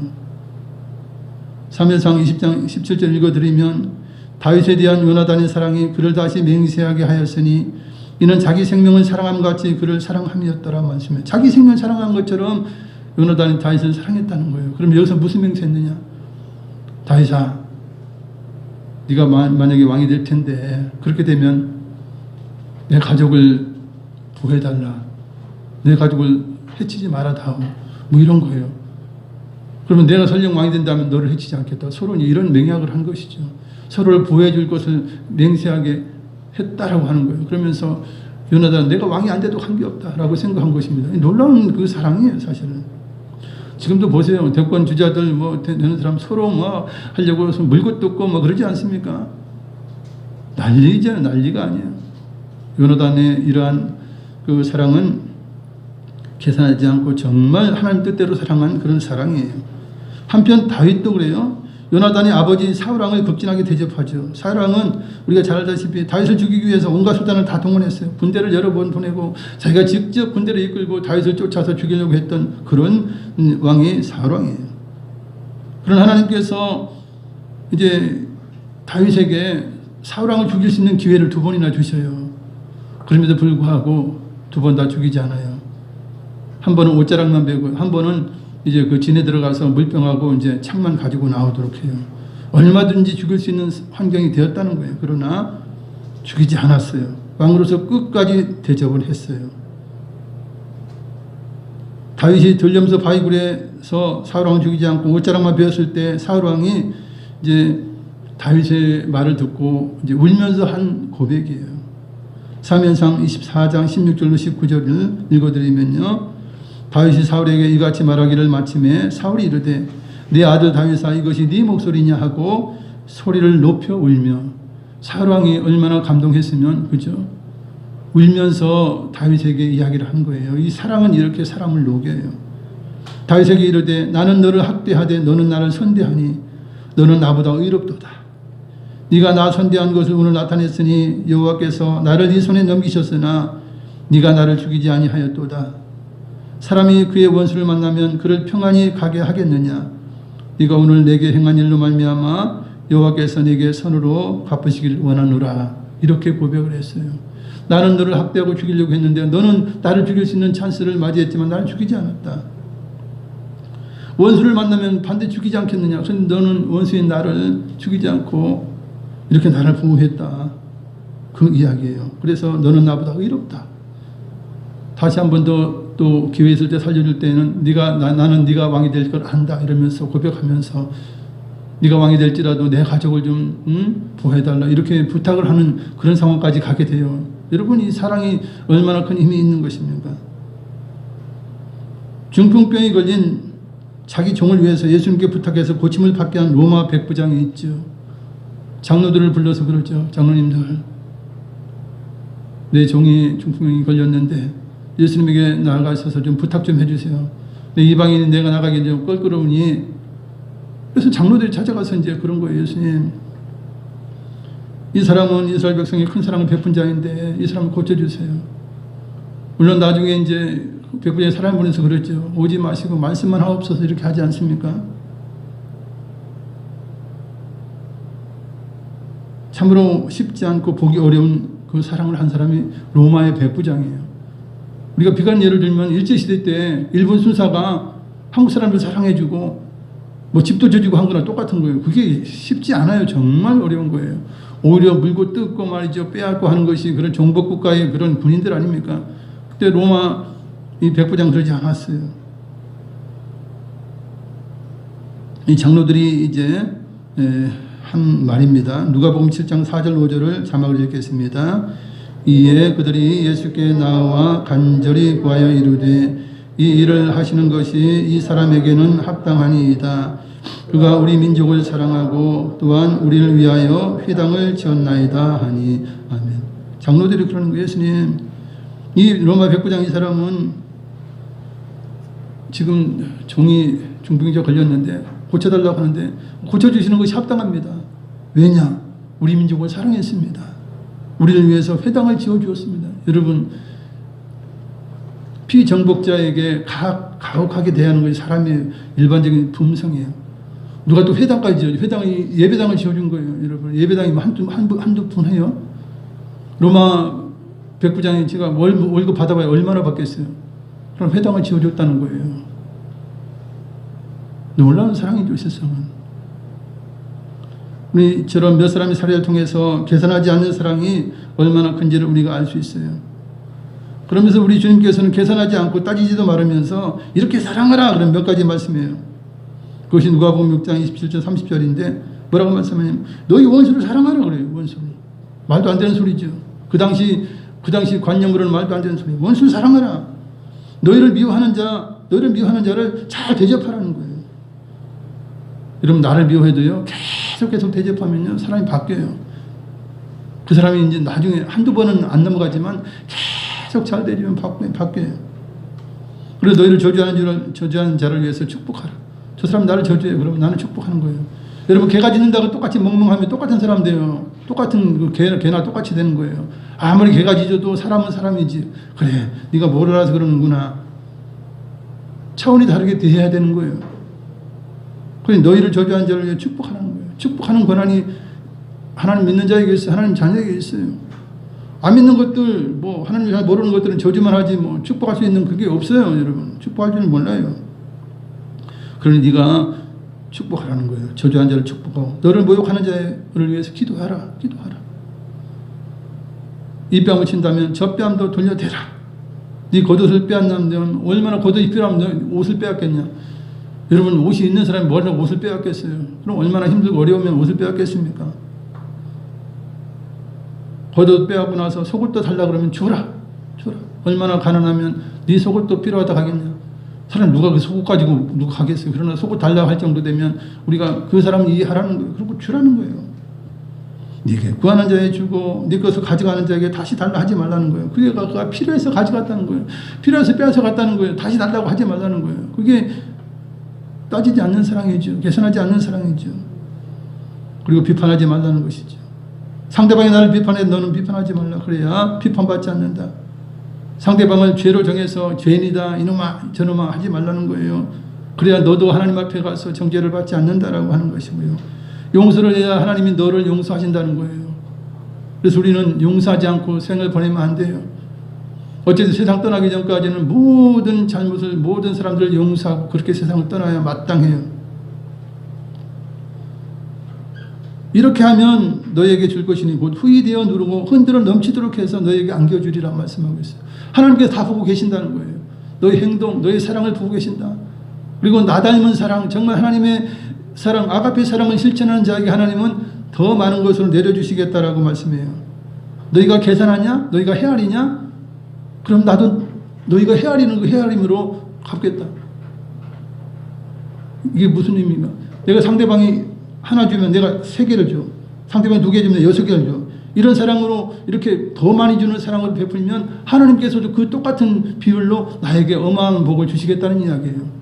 사무엘상 20장 17절 읽어드리면 다윗에 대한 요나단의 사랑이 그를 다시 맹세하게 하였으니 이는 자기 생명을 사랑함 같이 그를 사랑함이었더라 말씀해. 자기 생명 사랑한 것처럼 요나단이 다윗을 사랑했다는 거예요. 그럼 여기서 무슨 맹세했느냐? 다윗아, 네가 만약에 왕이 될 텐데 그렇게 되면 내 가족을 구해달라. 내 가족을 해치지 말아다오. 뭐 이런 거예요. 그러면 내가 설령 왕이 된다면 너를 해치지 않겠다. 서로 이런 맹약을 한 것이죠. 서로를 보호해 줄 것을 맹세하게 했다라고 하는 거예요. 그러면서 요나단 내가 왕이 안 돼도 관계없다라고 생각한 것입니다. 놀라운 그 사랑이에요, 사실은. 지금도 보세요. 대권 주자들 뭐 되는 사람 서로 뭐 하려고 해서 물고 뜯고 뭐 그러지 않습니까? 난리잖아요. 난리가 아니에요. 요나단의 이러한 그 사랑은 계산하지 않고 정말 하나님 뜻대로 사랑한 그런 사랑이에요. 한편 다윗도 그래요. 요나단이 아버지 사울왕을 극진하게 대접하죠. 사울왕은 우리가 잘 알다시피 다윗을 죽이기 위해서 온갖 수단을 다 동원했어요. 군대를 여러 번 보내고 자기가 직접 군대를 이끌고 다윗을 쫓아서 죽이려고 했던 그런 왕이 사울왕이에요. 그런 하나님께서 이제 다윗에게 사울왕을 죽일 수 있는 기회를 2번이나 주셔요. 그럼에도 불구하고 2번 다 죽이지 않아요. 한 번은 옷자락만 베고 한 번은 이제 그 진에 들어가서 물병하고 이제 창만 가지고 나오도록 해요. 얼마든지 죽일 수 있는 환경이 되었다는 거예요. 그러나 죽이지 않았어요. 왕으로서 끝까지 대접을 했어요. 다윗이 들려면서 바위굴에서 사울왕을 죽이지 않고 옷자락만 베었을 때 사울왕이 이제 다윗의 말을 듣고 이제 울면서 한 고백이에요. 사무엘상 24장 16절로 19절을 읽어드리면요. 다윗이 사울에게 이같이 말하기를 마침에 사울이 이르되 내 아들 다윗아 이것이 네 목소리냐 하고 소리를 높여 울며 사울왕이 얼마나 감동했으면 그죠? 울면서 다윗에게 이야기를 한 거예요. 이 사랑은 이렇게 사람을 녹여요. 다윗에게 이르되 나는 너를 학대하되 너는 나를 선대하니 너는 나보다 의롭도다. 네가 나 선대한 것을 오늘 나타냈으니 여호와께서 나를 네 손에 넘기셨으나 네가 나를 죽이지 아니하였도다. 사람이 그의 원수를 만나면 그를 평안히 가게 하겠느냐? 네가 오늘 내게 행한 일로 말미암아 여호와께서 네게 선으로 갚으시길 원하노라. 이렇게 고백을 했어요. 나는 너를 학대하고 죽이려고 했는데 너는 나를 죽일 수 있는 찬스를 맞이했지만 나를 죽이지 않았다. 원수를 만나면 반드시 죽이지 않겠느냐? 그런데 너는 원수인 나를 죽이지 않고 이렇게 나를 보호했다. 그 이야기예요. 그래서 너는 나보다 의롭다. 다시 한 번 또 기회 있을 때 살려줄 때는 나는 네가 왕이 될 걸 안다 이러면서 고백하면서 네가 왕이 될지라도 내 가족을 좀 보호해달라 이렇게 부탁을 하는 그런 상황까지 가게 돼요. 여러분 이 사랑이 얼마나 큰 힘이 있는 것입니까? 중풍병이 걸린 자기 종을 위해서 예수님께 부탁해서 고침을 받게 한 로마 백부장이 있죠. 장로들을 불러서 그러죠. 장로님들 내 종이 중풍병이 걸렸는데 예수님에게 나아가셔서 좀 부탁 좀 해주세요. 내 이방인이 내가 나가기 좀 껄끄러우니 그래서 장로들이 찾아가서 이제 그런 거예요. 예수님 이 사람은 이스라엘 백성이 큰 사랑을 베푼 자인데 이 사람을 고쳐주세요. 물론 나중에 이제 백부장이 사람 보내서 그랬죠. 오지 마시고 말씀만 하옵소서 이렇게 하지 않습니까? 참으로 쉽지 않고 보기 어려운 그 사랑을 한 사람이 로마의 백부장이에요. 우리가 비관 예를 들면 일제시대 때 일본 순사가 한국 사람들 사랑해주고 뭐 집도 져주고 한 거랑 똑같은 거예요. 그게 쉽지 않아요. 정말 어려운 거예요. 오히려 물고 뜯고 말이죠. 빼앗고 하는 것이 그런 정복국가의 그런 군인들 아닙니까? 그때 로마 이 백부장 그러지 않았어요. 이 장로들이 이제 한 말입니다. 누가복음 7장 4절 5절을 자막을 읽겠습니다. 이에 그들이 예수께 나와 간절히 구하여 이르되 이 일을 하시는 것이 이 사람에게는 합당하니이다. 그가 우리 민족을 사랑하고 또한 우리를 위하여 회당을 지었나이다 하니. 아멘. 장로들이 그러는 거예요. 예수님, 이 로마 백부장 이 사람은 지금 종이 중풍이자 걸렸는데 고쳐달라고 하는데 고쳐주시는 것이 합당합니다. 왜냐? 우리 민족을 사랑했습니다. 우리를 위해서 회당을 지어주었습니다. 여러분, 피정복자에게 가혹하게 대하는 것이 사람의 일반적인 품성이에요. 누가 또 회당까지 지어줘. 예배당을 지어준 거예요. 여러분, 예배당이 한두 푼 해요? 로마 백부장이 제가 월급 받아봐야 얼마나 받겠어요? 그럼 회당을 지어줬다는 거예요. 놀라운 사랑이죠, 세상은. 우리 저런 몇 사람의 사례를 통해서 계산하지 않는 사랑이 얼마나 큰지를 우리가 알 수 있어요. 그러면서 우리 주님께서는 계산하지 않고 따지지도 말으면서 이렇게 사랑하라 그런 몇 가지 말씀이에요. 그것이 누가복음 6장 27절 30절인데 뭐라고 말씀하냐면 너희 원수를 사랑하라 그래요. 원수를. 말도 안 되는 소리죠. 그 당시 관념으로는 말도 안 되는 소리예요. 원수를 사랑하라. 너희를 미워하는 자를 잘 대접하라는 거예요. 여러분, 나를 미워해도요, 계속 대접하면요, 사람이 바뀌어요. 그 사람이 이제 나중에 한두 번은 안 넘어가지만 계속 잘 대주면 바뀌어요. 그래서 너희를 저주하는 자를 위해서 축복하라. 저 사람 나를 저주해. 그러면 나는 축복하는 거예요. 여러분, 개가 짖는다고 똑같이 멍멍하면 똑같은 사람 돼요. 똑같은 개나 똑같이 되는 거예요. 아무리 개가 짖어도 사람은 사람이지. 그래, 네가 뭘 알아서 그러는구나. 차원이 다르게 대해야 되는 거예요. 그래서 너희를 저주하는 자를 위해 축복하는 거예요. 축복하는 권한이 하나님 믿는 자에게 있어요. 하나님 자녀에게 있어요. 안 믿는 것들, 뭐 하나님을 잘 모르는 것들은 저주만 하지 뭐 축복할 수 있는 그게 없어요, 여러분. 축복할 줄은 몰라요. 그러니 네가 축복하라는 거예요. 저주한 자를 축복하고 너를 모욕하는 자를 위해서 기도하라. 이 뺨을 친다면 저 뺨도 돌려대라. 네 겉옷을 빼앗는다면 얼마나 겉옷이 필요하면 옷을 빼앗겠냐. 여러분, 옷이 있는 사람이 뭐라고 옷을 빼앗겠어요. 그럼 얼마나 힘들고 어려우면 옷을 빼앗겠습니까? 겉옷 빼앗고 나서 속옷도 달라 그러면 줘라. 얼마나 가난하면 네 속옷도 필요하다 하겠냐. 사람 누가 그 속옷 가지고 누가 가겠어요. 그러나 속옷 달라고 할 정도 되면 우리가 그 사람을 이해하라는 거예요. 그리고 주라는 거예요. 네게 구하는 자에 주고 네 것을 가져가는 자에게 다시 달라 하지 말라는 거예요. 그가 필요해서 가져갔다는 거예요. 필요해서 빼앗아 갔다는 거예요. 다시 달라고 하지 말라는 거예요. 그게 따지지 않는 사랑이죠. 계산하지 않는 사랑이죠. 그리고 비판하지 말라는 것이죠. 상대방이 나를 비판해 너는 비판하지 말라. 그래야 비판받지 않는다. 상대방을 죄로 정해서 죄인이다 이놈아 저놈아 하지 말라는 거예요. 그래야 너도 하나님 앞에 가서 정죄를 받지 않는다라고 하는 것이고요. 용서를 해야 하나님이 너를 용서하신다는 거예요. 그래서 우리는 용서하지 않고 생을 보내면 안 돼요. 어쨌든 세상 떠나기 전까지는 모든 잘못을 모든 사람들을 용서하고 그렇게 세상을 떠나야 마땅해요. 이렇게 하면 너에게 줄 것이니 곧 후히 되어 누르고 흔들어 넘치도록 해서 너에게 안겨주리라 말씀하고 있어요. 하나님께서 다 보고 계신다는 거예요. 너의 행동, 너의 사랑을 보고 계신다. 그리고 나 닮은 사랑, 정말 하나님의 사랑, 아가페 사랑을 실천하는 자에게 하나님은 더 많은 것을 내려주시겠다라고 말씀해요. 너희가 계산하냐? 너희가 헤아리냐? 그럼 나도 너희가 헤아리는 그 헤아림으로 갚겠다. 이게 무슨 의미인가? 내가 상대방이 하나 주면 내가 3개를 줘. 상대방이 2개 주면 6개를 줘. 이런 사랑으로 이렇게 더 많이 주는 사랑을 베풀면 하나님께서도 그 똑같은 비율로 나에게 어마어마한 복을 주시겠다는 이야기예요.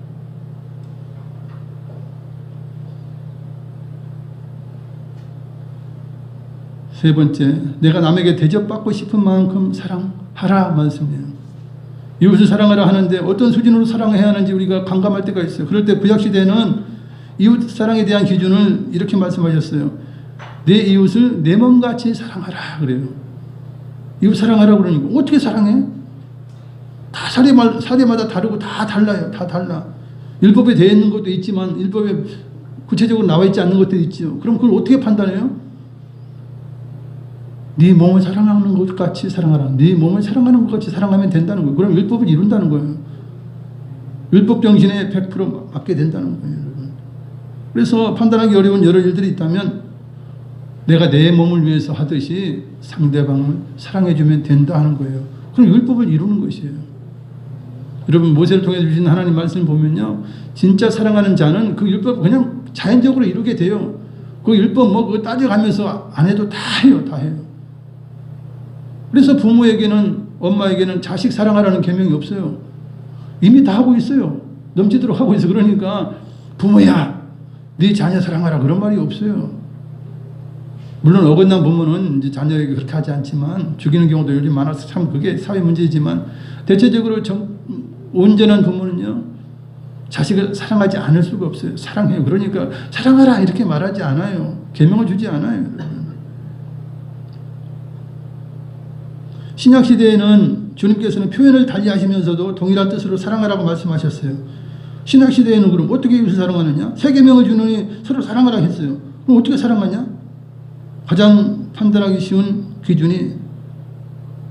세 번째, 내가 남에게 대접받고 싶은 만큼 사랑하라 말씀이에요. 이웃을 사랑하라 하는데 어떤 수준으로 사랑해야 하는지 우리가 감감할 때가 있어요. 그럴 때 구약시대는 이웃 사랑에 대한 기준을 이렇게 말씀하셨어요. 내 이웃을 내 몸같이 사랑하라 그래요. 이웃 사랑하라 그러니까 어떻게 사랑해? 다 사례마다 다르고 다 달라요. 다 달라. 율법에 되어 있는 것도 있지만 율법에 구체적으로 나와 있지 않는 것들이 있죠. 그럼 그걸 어떻게 판단해요? 네 몸을 사랑하는 것 같이 사랑하라. 네 몸을 사랑하는 것 같이 사랑하면 된다는 거예요. 그럼 율법을 이룬다는 거예요. 율법 정신에 100% 맞게 된다는 거예요, 여러분. 그래서 판단하기 어려운 여러 일들이 있다면 내가 내 몸을 위해서 하듯이 상대방을 사랑해주면 된다 하는 거예요. 그럼 율법을 이루는 것이에요. 여러분 모세를 통해 주신 하나님 말씀을 보면요, 진짜 사랑하는 자는 그 율법 그냥 자연적으로 이루게 돼요. 그 율법 뭐 그거 따져가면서 안 해도 다 해요, 다 해요. 그래서 부모에게는 엄마에게는 자식 사랑하라는 계명이 없어요. 이미 다 하고 있어요. 넘치도록 하고 있어. 그러니까 부모야, 네 자녀 사랑하라 그런 말이 없어요. 물론 어긋난 부모는 이제 자녀에게 그렇게 하지 않지만 죽이는 경우도 요즘 많아서 참 그게 사회 문제이지만 대체적으로 온전한 부모는요 자식을 사랑하지 않을 수가 없어요. 사랑해요. 그러니까 사랑하라 이렇게 말하지 않아요. 계명을 주지 않아요. 신약 시대에는 주님께서는 표현을 달리하시면서도 동일한 뜻으로 사랑하라고 말씀하셨어요. 신약 시대에는 그럼 어떻게 이웃을 사랑하느냐? 세 계명을 주느니 서로 사랑하라 했어요. 그럼 어떻게 사랑하냐? 가장 판단하기 쉬운 기준이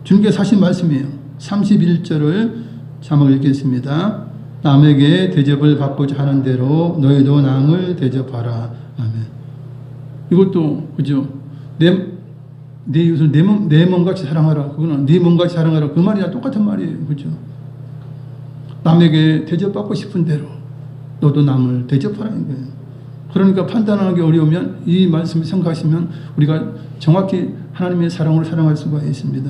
주님께서 하신 말씀이에요. 31절을 자막 읽겠습니다. 남에게 대접을 받고자 하는 대로 너희도 남을 대접하라. 아멘. 이것도 그죠? 내 이웃을 내 몸같이 사랑하라. 그거는 네 몸같이 사랑하라. 그 말이랑 똑같은 말이에요. 그죠? 남에게 대접받고 싶은 대로 너도 남을 대접하라는 거예요. 그러니까 판단하기 어려우면 이 말씀을 생각하시면 우리가 정확히 하나님의 사랑으로 사랑할 수가 있습니다.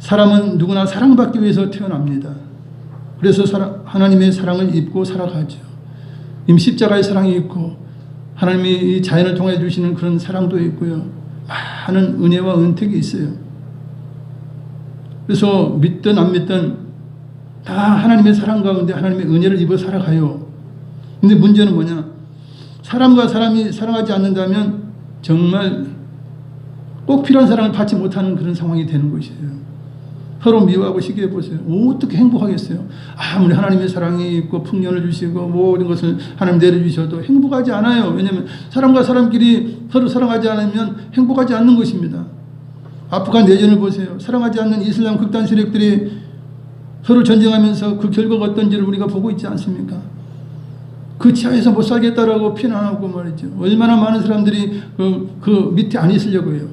사람은 누구나 사랑받기 위해서 태어납니다. 그래서 하나님의 사랑을 입고 살아가죠. 이미 십자가의 사랑이 있고 하나님이 이 자연을 통해 주시는 그런 사랑도 있고요. 많은 은혜와 은택이 있어요. 그래서 믿든 안 믿든 다 하나님의 사랑 가운데 하나님의 은혜를 입어 살아가요. 근데 문제는 뭐냐? 사람과 사람이 사랑하지 않는다면 정말 꼭 필요한 사랑을 받지 못하는 그런 상황이 되는 것이에요. 서로 미워하고 시기해 보세요. 어떻게 행복하겠어요? 아무리 하나님의 사랑이 있고 풍년을 주시고 모든 것을 하나님 내려주셔도 행복하지 않아요. 왜냐하면 사람과 사람끼리 서로 사랑하지 않으면 행복하지 않는 것입니다. 아프간 내전을 보세요. 사랑하지 않는 이슬람 극단 세력들이 서로 전쟁하면서 그 결과가 어떤지를 우리가 보고 있지 않습니까? 그 치하에서 못 살겠다라고 피난하고 말이죠. 얼마나 많은 사람들이 그 밑에 안 있으려고 해요.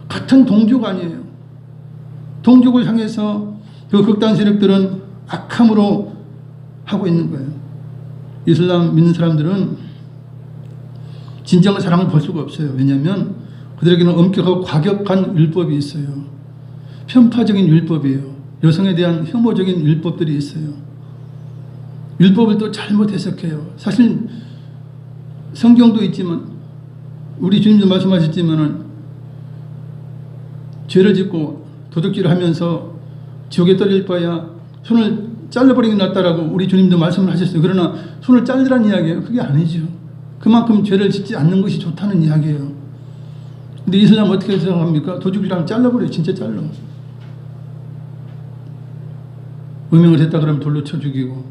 같은 동족 아니에요. 동족을 향해서 그 극단 세력들은 악함으로 하고 있는 거예요. 이슬람 믿는 사람들은 진정한 사랑을 볼 수가 없어요. 왜냐하면 그들에게는 엄격하고 과격한 율법이 있어요. 편파적인 율법이에요. 여성에 대한 혐오적인 율법들이 있어요. 율법을 또 잘못 해석해요. 사실 성경도 있지만 우리 주님도 말씀하셨지만은 죄를 짓고 도둑질을 하면서 지옥에 떨릴 바야 손을 잘라버리는 게 낫다라고 우리 주님도 말씀을 하셨어요. 그러나 손을 잘리라는 이야기예요. 그게 아니죠. 그만큼 죄를 짓지 않는 것이 좋다는 이야기예요. 근데 이슬람 어떻게 생각합니까? 도둑질하면 잘라버려요. 진짜 잘라. 음행을 했다 그러면 돌로 쳐 죽이고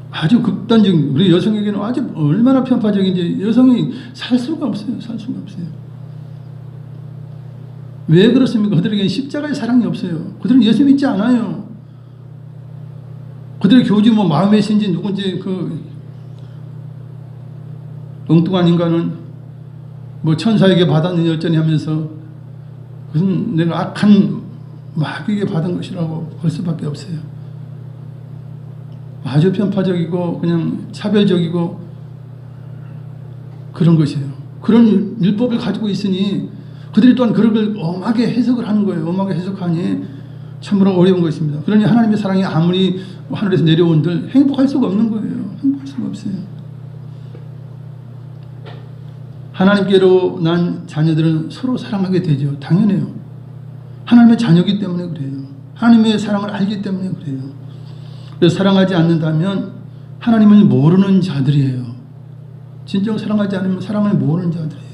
아주 극단적인, 우리 여성에게는 아주 얼마나 편파적인지 여성이 살 수가 없어요. 살 수가 없어요. 왜 그렇습니까? 그들에게는 십자가의 사랑이 없어요. 그들은 예수 믿지 않아요. 그들의 교주 뭐 마음의 신지 누군지 그 엉뚱한 인간은 뭐 천사에게 받았느니 어쩌니 하면서 무슨 내가 악한 마귀에게 받은 것이라고 볼 수밖에 없어요. 아주 편파적이고 그냥 차별적이고 그런 것이에요. 그런 율법을 가지고 있으니 그들이 또한 그걸 엄하게 해석을 하는 거예요. 엄하게 해석하니 참으로 어려운 것입니다. 그러니 하나님의 사랑이 아무리 하늘에서 내려온들 행복할 수가 없는 거예요. 행복할 수가 없어요. 하나님께로 난 자녀들은 서로 사랑하게 되죠. 당연해요. 하나님의 자녀이기 때문에 그래요. 하나님의 사랑을 알기 때문에 그래요. 그래서 사랑하지 않는다면 하나님을 모르는 자들이에요. 진정 사랑하지 않으면 사랑을 모르는 자들이에요.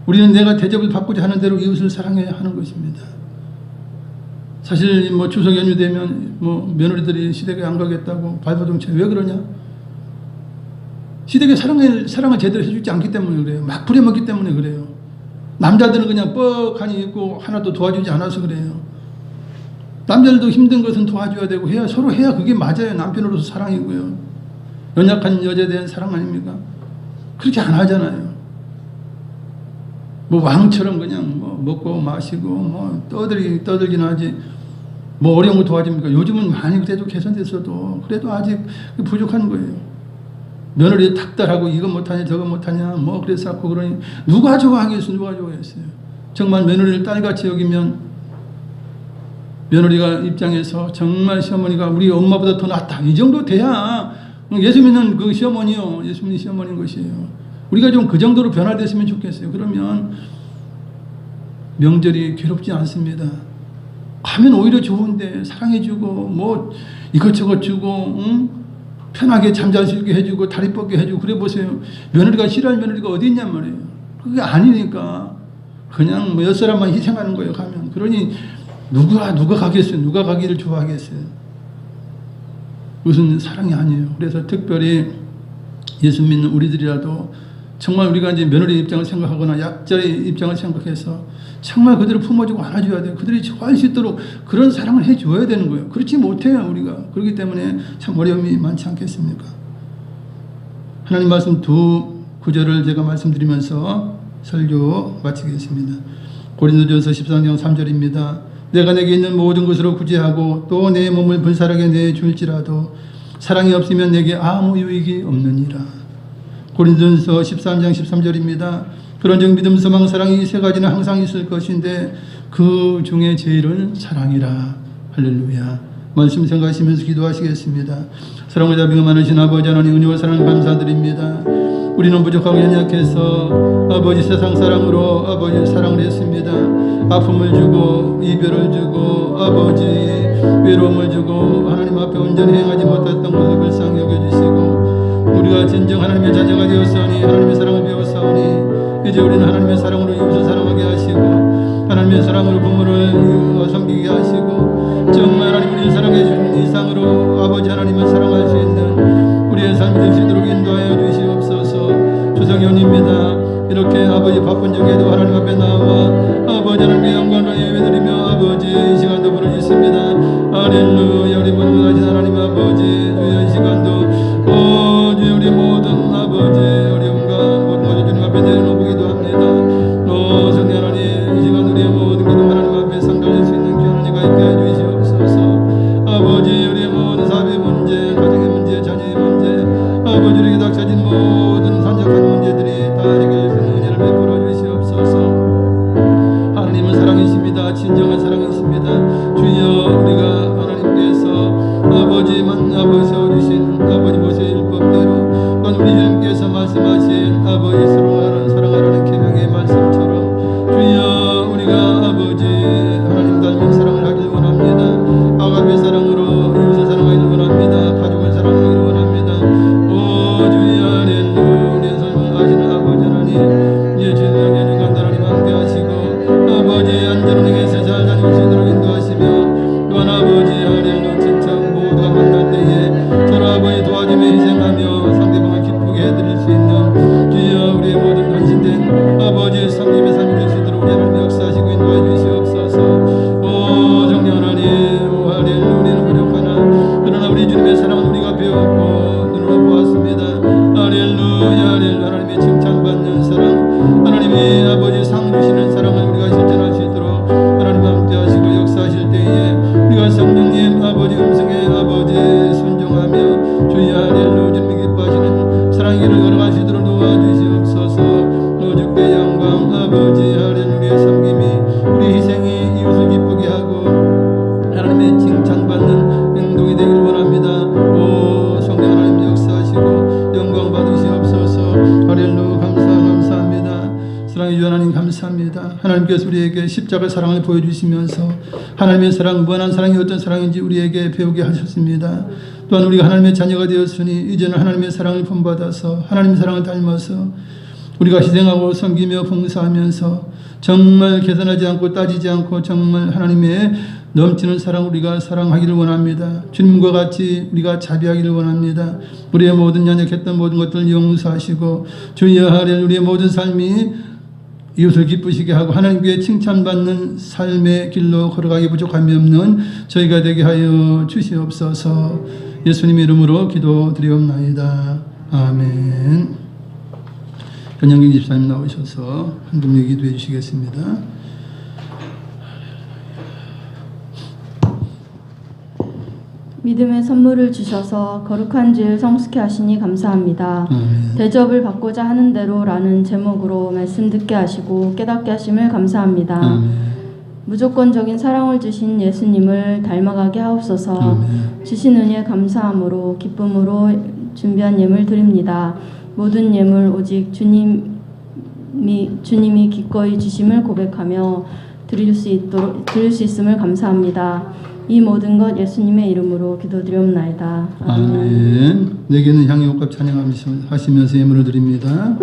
우리는 내가 대접을 받고자 하는 대로 이웃을 사랑해야 하는 것입니다. 사실 뭐 추석 연휴 되면 뭐 며느리들이 시댁에 안 가겠다고 발버둥쳐. 왜 그러냐? 시댁에 사랑을 제대로 해주지 않기 때문에 그래요. 막 부려먹기 때문에 그래요. 남자들은 그냥 뻑하니 있고 하나도 도와주지 않아서 그래요. 남자들도 힘든 것은 도와줘야 되고 서로 해야 그게 맞아요. 남편으로서 사랑이고요. 연약한 여자에 대한 사랑 아닙니까? 그렇게 안 하잖아요. 뭐 왕처럼 그냥 뭐 먹고 마시고 뭐 떠들긴 하지. 뭐 어려운 거 도와줍니까? 요즘은 많이 그래도 개선됐어도 그래도 아직 부족한 거예요. 며느리 닥달하고 이거 못하냐 저거 못하냐 뭐 그래서 자꾸 그러니 누가 좋아하겠어요? 누가 좋아했어요? 정말 며느리를 딸같이 여기면 며느리가 입장에서 정말 시어머니가 우리 엄마보다 더 낫다 이 정도 돼야 예수 믿는 그 시어머니요. 예수 믿는 시어머니인 것이에요. 우리가 좀 그 정도로 변화됐으면 좋겠어요. 그러면 명절이 괴롭지 않습니다. 가면 오히려 좋은데 사랑해주고 뭐 이것저것 주고 편하게 잠잘 수 있게 해주고 다리 뻗게 해주고 그래 보세요. 며느리가 싫어하는 며느리가 어디 있냔 말이에요. 그게 아니니까 그냥 뭐 옆사람만 희생하는 거예요. 가면 그러니 누가 가겠어요. 누가 가기를 좋아하겠어요. 그것은 사랑이 아니에요. 그래서 특별히 예수 믿는 우리들이라도 정말 우리가 이제 며느리 입장을 생각하거나 약자의 입장을 생각해서 정말 그들을 품어주고 안아줘야 돼요. 그들이 좋아할 수 있도록 그런 사랑을 해줘야 되는 거예요. 그렇지 못해요, 우리가. 그렇기 때문에 참 어려움이 많지 않겠습니까? 하나님 말씀 두 구절을 제가 말씀드리면서 설교 마치겠습니다. 고린도전서 13장 3절입니다. 내가 내게 있는 모든 것으로 구제하고 또 내 몸을 불사르게 내줄지라도 사랑이 없으면 내게 아무 유익이 없느니라. 고린도전서 13장 13절입니다. 그런즉 믿음, 소망, 사랑이 이 세 가지는 항상 있을 것인데 그 중에 제일은 사랑이라. 할렐루야. 말씀 생각하시면서 기도하시겠습니다. 사랑과 자비가 많으신 아버지 하나님 은혜와 사랑 감사드립니다. 우리는 부족하고 연약해서 아버지 세상 사랑으로 아버지 사랑을 했습니다. 아픔을 주고 이별을 주고 아버지 외로움을 주고 하나님 앞에 온전히 행하지 못했던 것을 불쌍히 여겨주시고 우리가 진정 하나님의 자녀가 되었사오니 하나님의 사랑을 배웠사오니 이제 우리는 하나님의 사랑으로 이웃을 사랑하게 하시고 하나님의 사랑으로 부모를 섬기게 하시고 정말 하나님 우리를 사랑해 주신 이상으로 아버지 하나님을 사랑할 수 있는 우리의 삶이 될 수 있도록 인도하여 주시옵소서. 추석연입니다. 이렇게 아버지 바쁜 중에도 하나님 앞에 나와 아버지 하나님의 영광을 예배드리며 아버지 이 시간도 부르짖습니다. 할렐루야. 우리 분부하신 하나님 아버지 주여 이 시간도 주여 우리 모든 아버지 어려움과 모든 것을 주님 앞에 내려놓고 기도합니다. 성령 하나님 이 시간 우리의 모든 기도 하나님 앞에 상달될 수 있는 귀한 은혜가 있게 해 주시옵소서. 아버지 우리의 모든 사업의 문제 가정의 문제 자녀의 문제 아버지 우리에게 닥쳐진 모든 산적한 문제들이 다 해결되는 은혜를 베풀어 주시옵소서. 하나님은 사랑이십니다. 진정한 사랑이십니다. 주여 우리가 하나님께서 아버지 세워주신 아버지 모세의 율법대로 또한 우리 주님께서 말씀하신 아버지 서로 사랑하라는 계명의 말씀처럼 주여 우리가 아버지 하나님 닮은 사랑을 하길 원합니다. 아가페 사랑으로 이웃을 사랑하기를 원합니다. 가족을 사랑하기를 원합니다. 주여 할렐루야. 우리의 삶을 아시는 아버지 하나님 예 주님 연약한 하나님 함께 하시고 아버지 안전운행에서 잘 다니올 수 있도록 인도하시며 또한 아버지 할렐루야 진짜 모두가 만날 때에 서로 아버지 도와주며 희생하며 상대방을 기쁘게 해드릴 수 있는 주여 우리의 모든 헌신된 아버지 성님의 삶이 될 수 있도록 우리 하나님 역사하시고 인도해 주시옵소서. 성령 하나님 할렐루야. 우리는 부족하나 그러나 우리 주님의 사랑은 우리가 배웠고 눈으로 보았습니다. 할렐루야. 할렐루야. 하나님의 칭찬받는 사랑 하나님의 아버지 상 주시는 사랑을 우리가 실천할 수 있도록 하나님 함께 하시고 역사하실 때에 우리가 성령님 아버지 음성에 아버지 순종하며 주여 할렐루야 주님이 기뻐하시는 사랑의 길을 걸어갈 수 있도록 도와주시옵소서. 주께 영광 아버지 할렐루야. 섬김이 우리 희생이 이웃을 기쁘게 하고 하나님의 칭찬받는 행동이 되길 원합니다. 성령 하나님 역사하시고 영광 받으시옵소서. 할렐루야. 감사합니다. 사랑해 주 하나님 감사합니다. 하나님께서 우리에게 십자가 사랑을 보여주시면서 하나님의 사랑 무한한 사랑이 어떤 사랑인지 우리에게 배우게 하셨습니다. 또한 우리가 하나님의 자녀가 되었으니 이제는 하나님의 사랑을 본받아서 하나님의 사랑을 닮아서 우리가 희생하고 섬기며 봉사하면서 정말 계산하지 않고 따지지 않고 정말 하나님의 넘치는 사랑 우리가 사랑하기를 원합니다. 주님과 같이 우리가 자비하기를 원합니다. 우리의 모든 연약했던 모든 것들을 용서하시고 주여 하려 우리의 모든 삶이 이웃을 기쁘시게 하고 하나님께 칭찬받는 삶의 길로 걸어가기 부족함이 없는 저희가 되게 하여 주시옵소서. 예수님의 이름으로 기도드리옵나이다. 아멘. 변영경 집사님 나오셔서 한금요 기도해 주시겠습니다. 믿음의 선물을 주셔서 거룩한 죄를 성숙케 하시니 감사합니다. 대접을 받고자 하는 대로라는 제목으로 말씀 듣게 하시고 깨닫게 하심을 감사합니다. 무조건적인 사랑을 주신 예수님을 닮아가게 하옵소서. 주신 은혜 감사함으로 기쁨으로 준비한 예물 드립니다. 모든 예물 오직 주님이 기꺼이 주심을 고백하며 드릴 수 있음을 감사합니다. 이 모든 것 예수님의 이름으로 기도드리옵나이다. 아멘. 내게는 향유옥합 찬양하시면서 예물을 드립니다.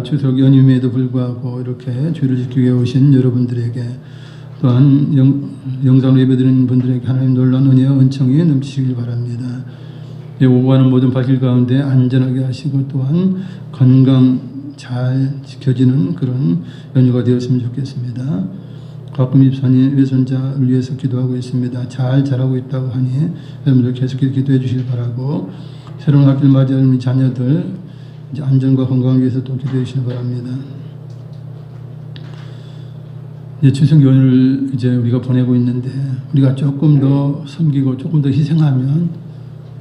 추석 연휴임에도 불구하고 이렇게 주를 지키기 위해 오신 여러분들에게 또한 영상으로 예배드리는 분들에게 하나님 놀라운 은혜와 은총이 넘치시길 바랍니다. 오고 가는 모든 발길 가운데 안전하게 하시고 또한 건강 잘 지켜지는 그런 연휴가 되었으면 좋겠습니다. 가끔 집사님 외손자를 위해서 기도하고 있습니다. 잘 자라고 있다고 하니 여러분들 계속해서 기도해 주시길 바라고 새로운 학기를 맞이할 우리 자녀들 이제 안전과 건강을 위해서 또 기도해 주시기 바랍니다. 이제 추석 연휴를 이제 우리가 보내고 있는데 우리가 조금 더 섬기고 조금 더 희생하면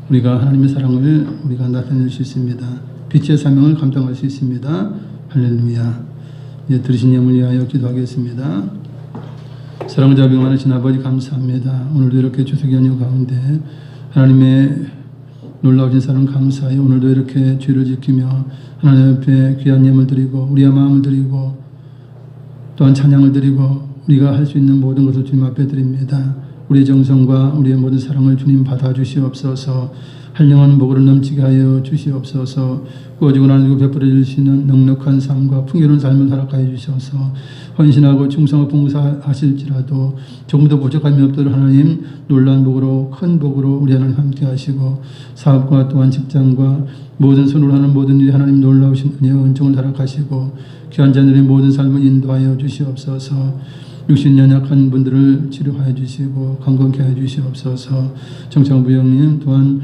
우리가 하나님의 사랑을 우리가 나타낼 수 있습니다. 빛의 사명을 감당할 수 있습니다. 할렐루야. 이제 들으신 예물 위하여 기도하겠습니다. 사랑을 자비하신 아버지 감사합니다. 오늘도 이렇게 추석 연휴 가운데 하나님의 놀라우신 사랑 감사해. 오늘도 이렇게 죄를 지키며 하나님 앞에 귀한 예물 드리고 우리의 마음을 드리고 또한 찬양을 드리고 우리가 할 수 있는 모든 것을 주님 앞에 드립니다. 우리의 정성과 우리의 모든 사랑을 주님 받아주시옵소서. 한량한 복으로 넘치게 하여 주시옵소서. 꾸어지고 나누고 베풀어 주시는 넉넉한 삶과 풍요로운 삶을 허락하여 주셔서 헌신하고 충성하고 봉사하실지라도 조금 더 부족함이 없도록 하나님 놀라운 복으로 큰 복으로 우리 하나님 함께 하시고 사업과 또한 직장과 모든 손으로 하는 모든 일이 하나님 놀라우신 은혜와 은총을 허락하시고 귀한 자들의 모든 삶을 인도하여 주시옵소서. 육신 연약한 분들을 치료하여 주시고 건강케 하여 주시옵소서. 정창부형님 또한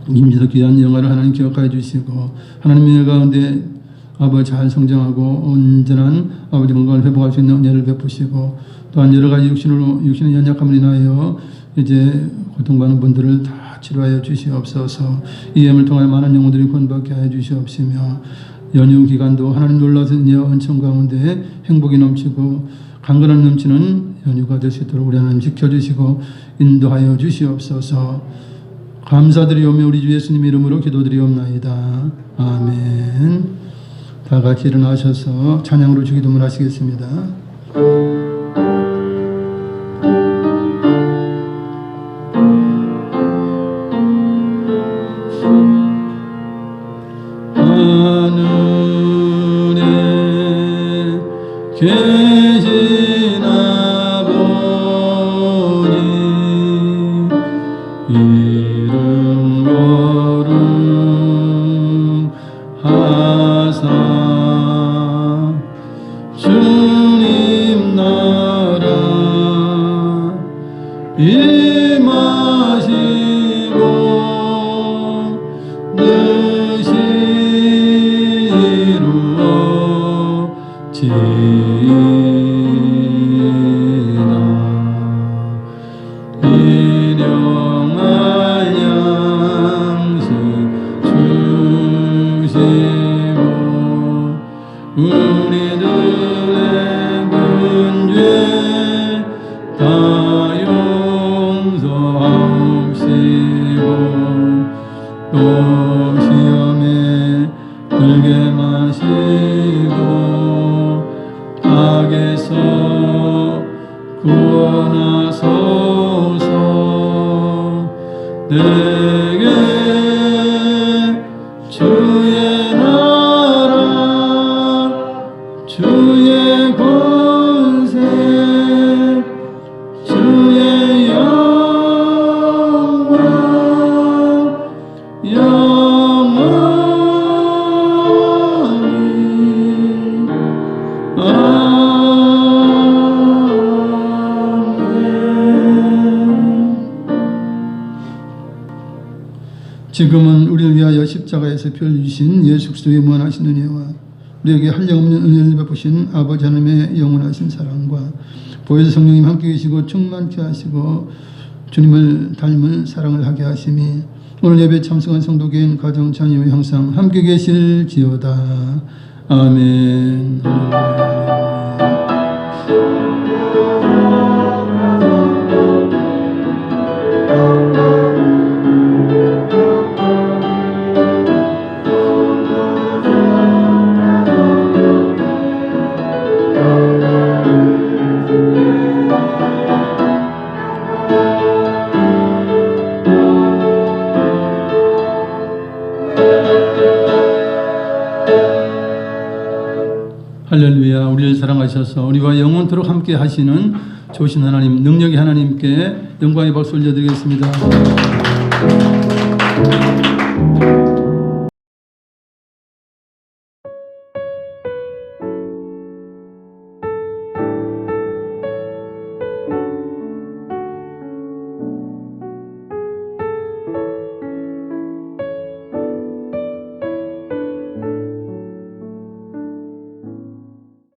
김진석 귀한 영화를 하나님 기억하여 주시고 하나님의 가운데 아버지 잘 성장하고 온전한 아버지 건강을 회복할 수 있는 은혜를 베푸시고 또한 여러 가지 육신의 연약함을 인하여 이제 고통받는 분들을 다 치료하여 주시옵소서. 이 예물을 통하여 많은 영혼들이 구원받게 하여 주시옵시며 연휴 기간도 하나님 놀라신 은혜와 은총 가운데 행복이 넘치고 강건함 넘치는 연휴가 될 수 있도록 우리 하나님 지켜주시고 인도하여 주시옵소서. 감사드리오며 우리 주 예수님 이름으로 기도드리옵나이다. 아멘. 다 같이 일어나셔서 찬양으로 주기도문 하시겠습니다. 하늘에 계신 임하시고 뜻이 이루어지이다. 일용할 양식 주시고 우리들의 근죄 다 용서하옵시고 또 시험에 들게 마시고 악에서 구원하소서. 내게 주의 나라 주의 권세 주의 영광 영원히 지금은 우리를 위하여 십자가에서 피를 주신 예수 그리스도의 무한하신 은혜와 우리에게 한량없는 은혜를 베푸신 아버지 하나님의 영원하신 사랑과 보혜사 성령님 함께 계시고 충만케 하시고 주님을 닮은 사랑을 하게 하심이 오늘 예배 참석한 성도개인 가정 자녀 항상 함께 계실지어다. 아멘. 할렐루야. 우리를 사랑하셔서 우리와 영원토록 함께 하시는 좋으신 하나님, 능력의 하나님께 영광의 박수 올려드리겠습니다.